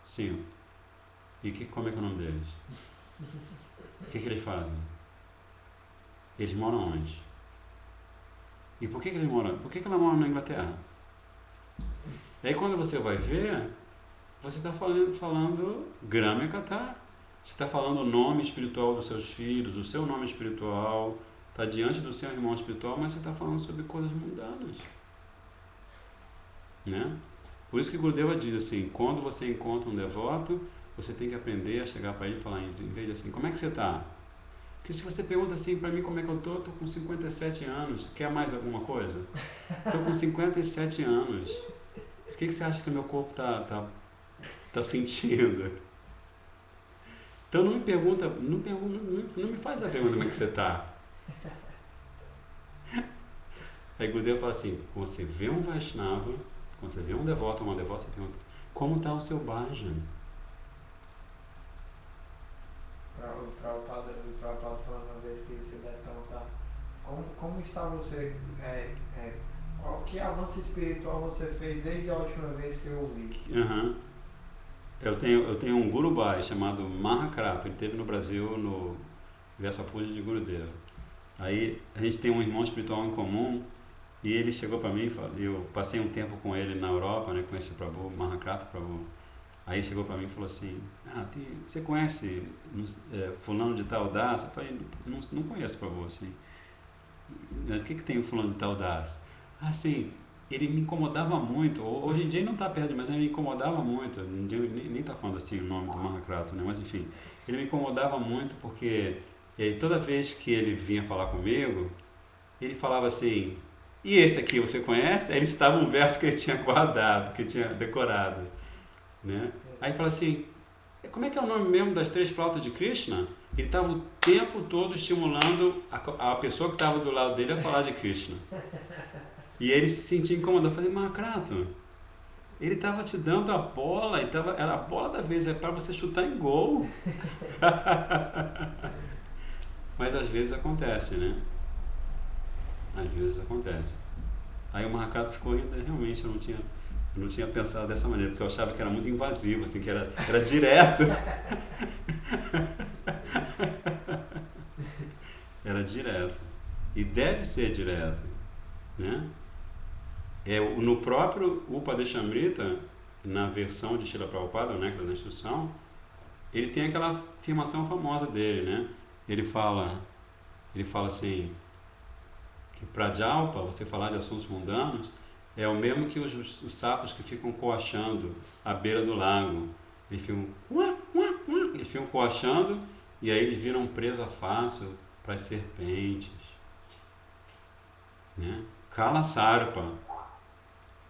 [SPEAKER 1] 5. E como é que é o nome deles? O que eles fazem? Eles moram onde? E por que eles moram? Por que ela mora na Inglaterra? E aí quando você vai ver, você está falando Gramya Katha. Você está falando o nome espiritual dos seus filhos, o seu nome espiritual, está diante do seu irmão espiritual, mas você está falando sobre coisas mundanas. Né? Por isso que Gurudeva diz assim, quando você encontra um devoto, você tem que aprender a chegar para ele e falar, em vez de assim, como é que você está? Porque se você pergunta assim para mim como é que eu estou com 57 anos, quer mais alguma coisa? Estou com 57 anos. O que você acha que o meu corpo tá sentindo? Então não me pergunta, não me faz a pergunta como é que você está. Aí Gurudeva fala assim, quando você vê um Vaishnava, quando você vê um devoto ou uma devota, você pergunta, como está o seu bhajan?
[SPEAKER 2] O Prabhupada falando uma vez que você deve perguntar, como está você, que avanço espiritual você fez desde a última vez que eu ouvi?
[SPEAKER 1] Uhum. Eu tenho um Guru Bhai chamado Mahakrata, ele esteve no Brasil no Vyasa Puja de Gurudeva. Aí a gente tem um irmão espiritual em comum e ele chegou para mim, eu passei um tempo com ele na Europa, né, com esse Prabhu, Mahakrata Prabhu. Aí chegou para mim e falou assim, você conhece fulano de tal das? Eu falei, não conheço Prabhu, assim. Mas o que tem o fulano de tal das? Ah, sim, ele me incomodava muito, hoje em dia ele não está perto, mas ele me incomodava muito, nem está falando assim o nome do Mahakrata, né? Mas enfim, ele me incomodava muito porque toda vez que ele vinha falar comigo, ele falava assim, e esse aqui você conhece? Aí ele citava um verso que ele tinha guardado, que ele tinha decorado, né? Aí fala assim, como é que é o nome mesmo das 3 flautas de Krishna? Ele estava o tempo todo estimulando a pessoa que estava do lado dele a falar de Krishna. E ele se sentia incomodado. Eu falei, Mahakrata, ele estava te dando a bola, era a bola da vez, é para você chutar em gol. Mas às vezes acontece, né? Às vezes acontece. Aí o Mahakrata ficou ainda, realmente, eu não tinha pensado dessa maneira, porque eu achava que era muito invasivo, assim, que era direto. Era direto. E deve ser direto, né? No próprio Upadeshamrita, na versão de Srila Prabhupada, né, que é da instrução, ele tem aquela afirmação famosa dele, né? Ele fala assim, que Prajalpa, você falar de assuntos mundanos, é o mesmo que os sapos que ficam coachando à beira do lago. Eles ficam coachando e aí eles viram presa fácil para as serpentes. Né? Kala Sarpa.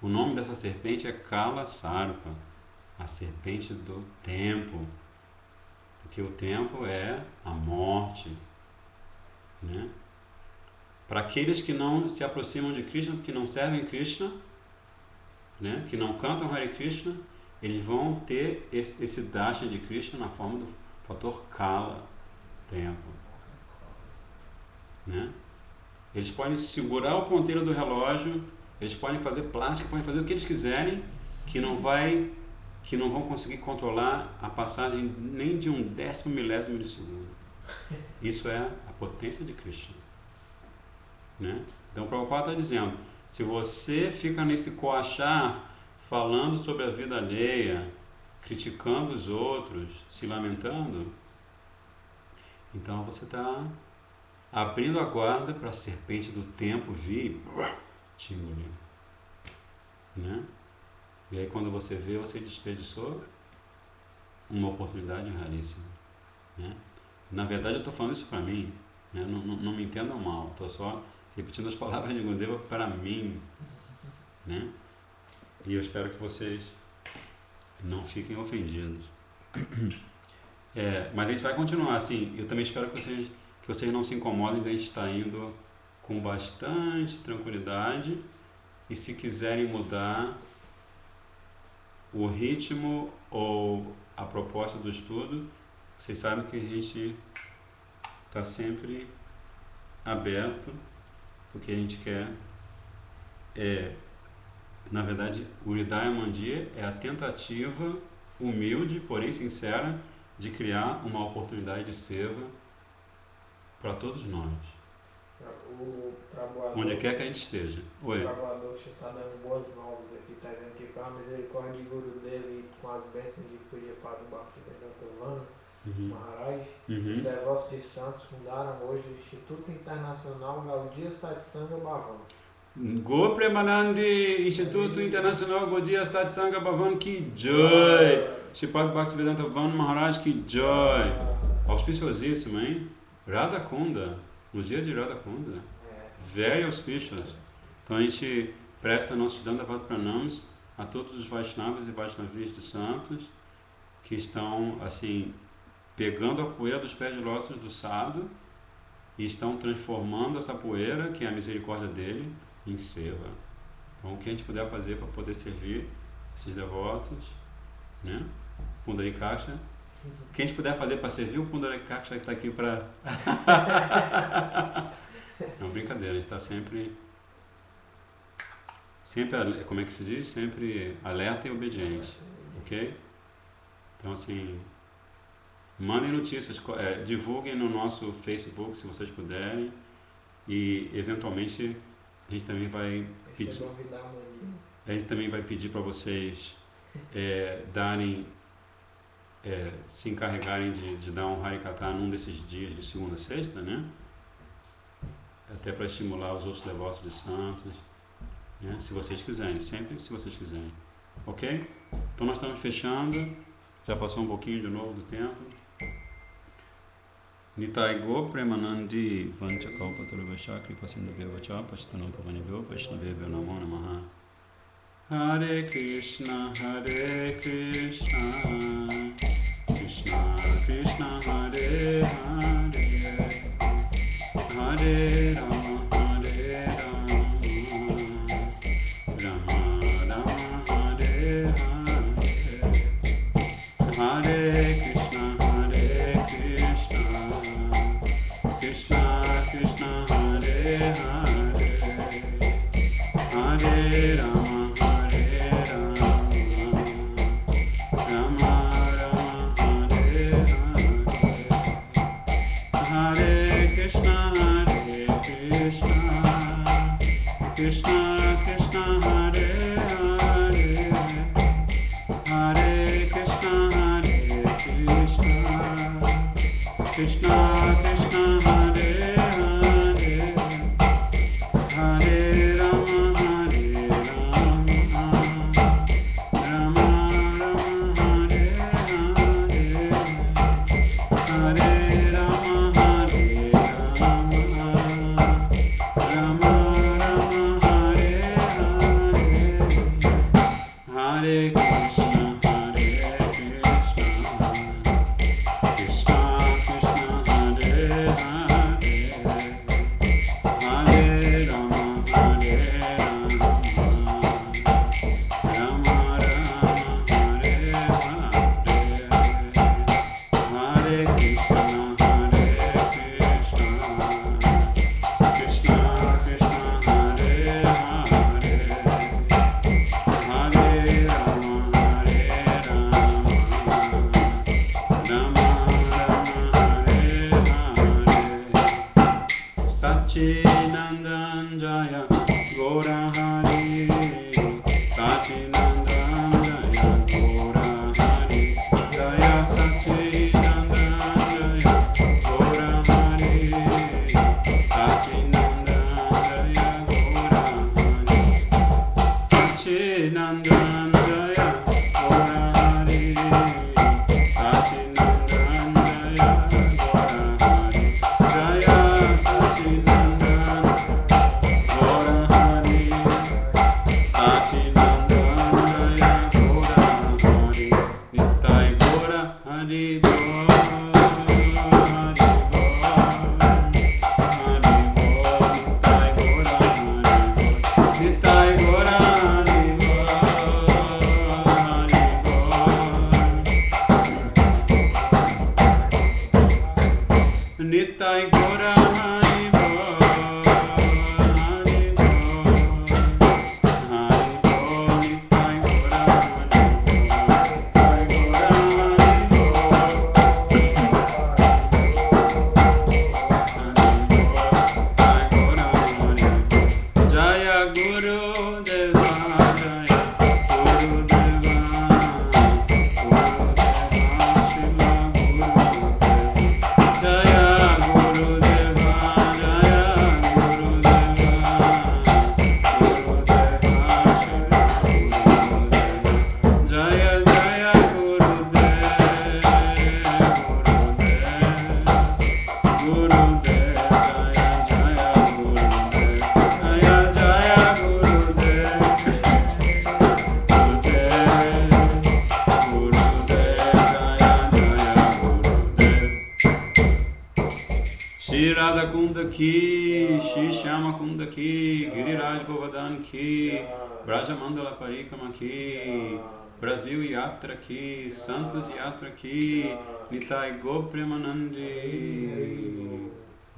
[SPEAKER 1] O nome dessa serpente é Kala Sarpa, a serpente do tempo. Porque o tempo é a morte. Né? Para aqueles que não se aproximam de Krishna, que não servem Krishna, né? Que não cantam Hare Krishna, eles vão ter esse darshan de Krishna na forma do fator Kala, tempo. Né? Eles podem segurar o ponteiro do relógio, eles podem fazer plástica, podem fazer o que eles quiserem, que não vão conseguir controlar a passagem nem de um 10º milésimo de segundo. Isso é a potência de Krishna. Né? Então o Prabhupada está dizendo, se você fica nesse coachar, falando sobre a vida alheia, criticando os outros, se lamentando, então você está abrindo a guarda para a serpente do tempo vir te engolir, né? E aí quando você vê, você desperdiçou uma oportunidade raríssima, né? Na verdade eu estou falando isso para mim, né? Não me entendam mal, estou só repetindo as palavras de Gurudeva para mim, né? E eu espero que vocês não fiquem ofendidos. Mas a gente vai continuar assim. Eu também espero que vocês não se incomodem de a gente estar indo com bastante tranquilidade, e se quiserem mudar o ritmo ou a proposta do estudo, vocês sabem que a gente está sempre aberto, porque a gente quer, na verdade, o Hridaya Mandir é a tentativa humilde, porém sincera, de criar uma oportunidade de seva para todos nós, onde quer que a gente esteja. Oi.
[SPEAKER 2] O Prabhupada está dando boas novas aqui, está dizendo que com a misericórdia de Guru dele e com as bênçãos de Pujapad Bhaktivedanta Maharaj, os devotos de santos fundaram hoje o Instituto Internacional Gaudiya Satsanga Bhavan.
[SPEAKER 1] Go Premanandi, Instituto Internacional Gaudiya Satsanga Bhavan ki joy! Sripad Bhaktivedanta Maharaj ki joy! Auspiciosíssimo, hein? Radha Kunda, no dia de Radha Kunda. Very auspicious. Então a gente presta nossos Dandavat Pranams a todos os Vaishnavas e Vaishnavis de santos que estão, assim, pegando a poeira dos pés de lótus do sadhu e estão transformando essa poeira, que é a misericórdia dele, em seva. Então, o que a gente puder fazer para poder servir esses devotos, né? Pundarikaksha. O que a gente puder fazer para servir o Pundarikaksha que está aqui para... Não, brincadeira, a gente está sempre, como é que se diz? Sempre alerta e obediente, ok? Então, assim, mandem notícias, divulguem no nosso Facebook, se vocês puderem, e, eventualmente, a gente também vai pedir para vocês darem, se encarregarem de dar um Harikatha num desses dias de segunda a sexta, né? Até para estimular os outros devotos de santos, né? Se vocês quiserem, sempre se vocês quiserem, ok? Então nós estamos fechando, já passou um pouquinho de novo do tempo. Nitai Go Premanandi Vanchakalpatarvasha Kripasindhavya Pashtanam Pavanibhyo Vaishnavebhyo Namo Namaha. Hare Krishna Krishna Krishna Hare Hare Hare Rama Rama Rama Hare Hare Hare Krishna Krishna Krishna Hare Hare Hare Rama Satchinandan Jaya Gora Hari Sachinandan Jaya Gora Hari Jaya Sachinandan Jaya Gora Hari Sachinandan Jaya Gora Hari Sachinandan Jaya Gora Hari Sachinandan Jaya Gora Hari Jaya Sachinandan Gora Hari Sachinandan Jaya Gora Hari Nitai Gora Hari Bol Hari Bol Nitai Gora Hari Bol Nitai Gora Hari Bol Hari Bol Nitai Gora Hari Jaya Guru Deva Jaya Guru Deva Shiva Guru Jaya Guru Deva Jaya Guru Deva Shiva Jaya Jaya Guru Guru Jaya Jaya Guru Shri Radha Kunda Ki, Shri Shyama Kunda Ki, Giriraj Govardhan Ki, Braja Mandala Parikama Ki, Brasil Yatra Ki, Santos Yatra Ki, Nitai Gopremanandi,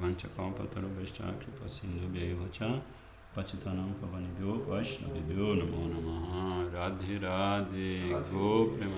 [SPEAKER 1] Vanchakalpataro Vaishakri Pasindhu Bhaivacha, Patitanam Pavanibhyo Vaishnavibhyo Namo Namaha, Radhe Radhe Gopremanandi.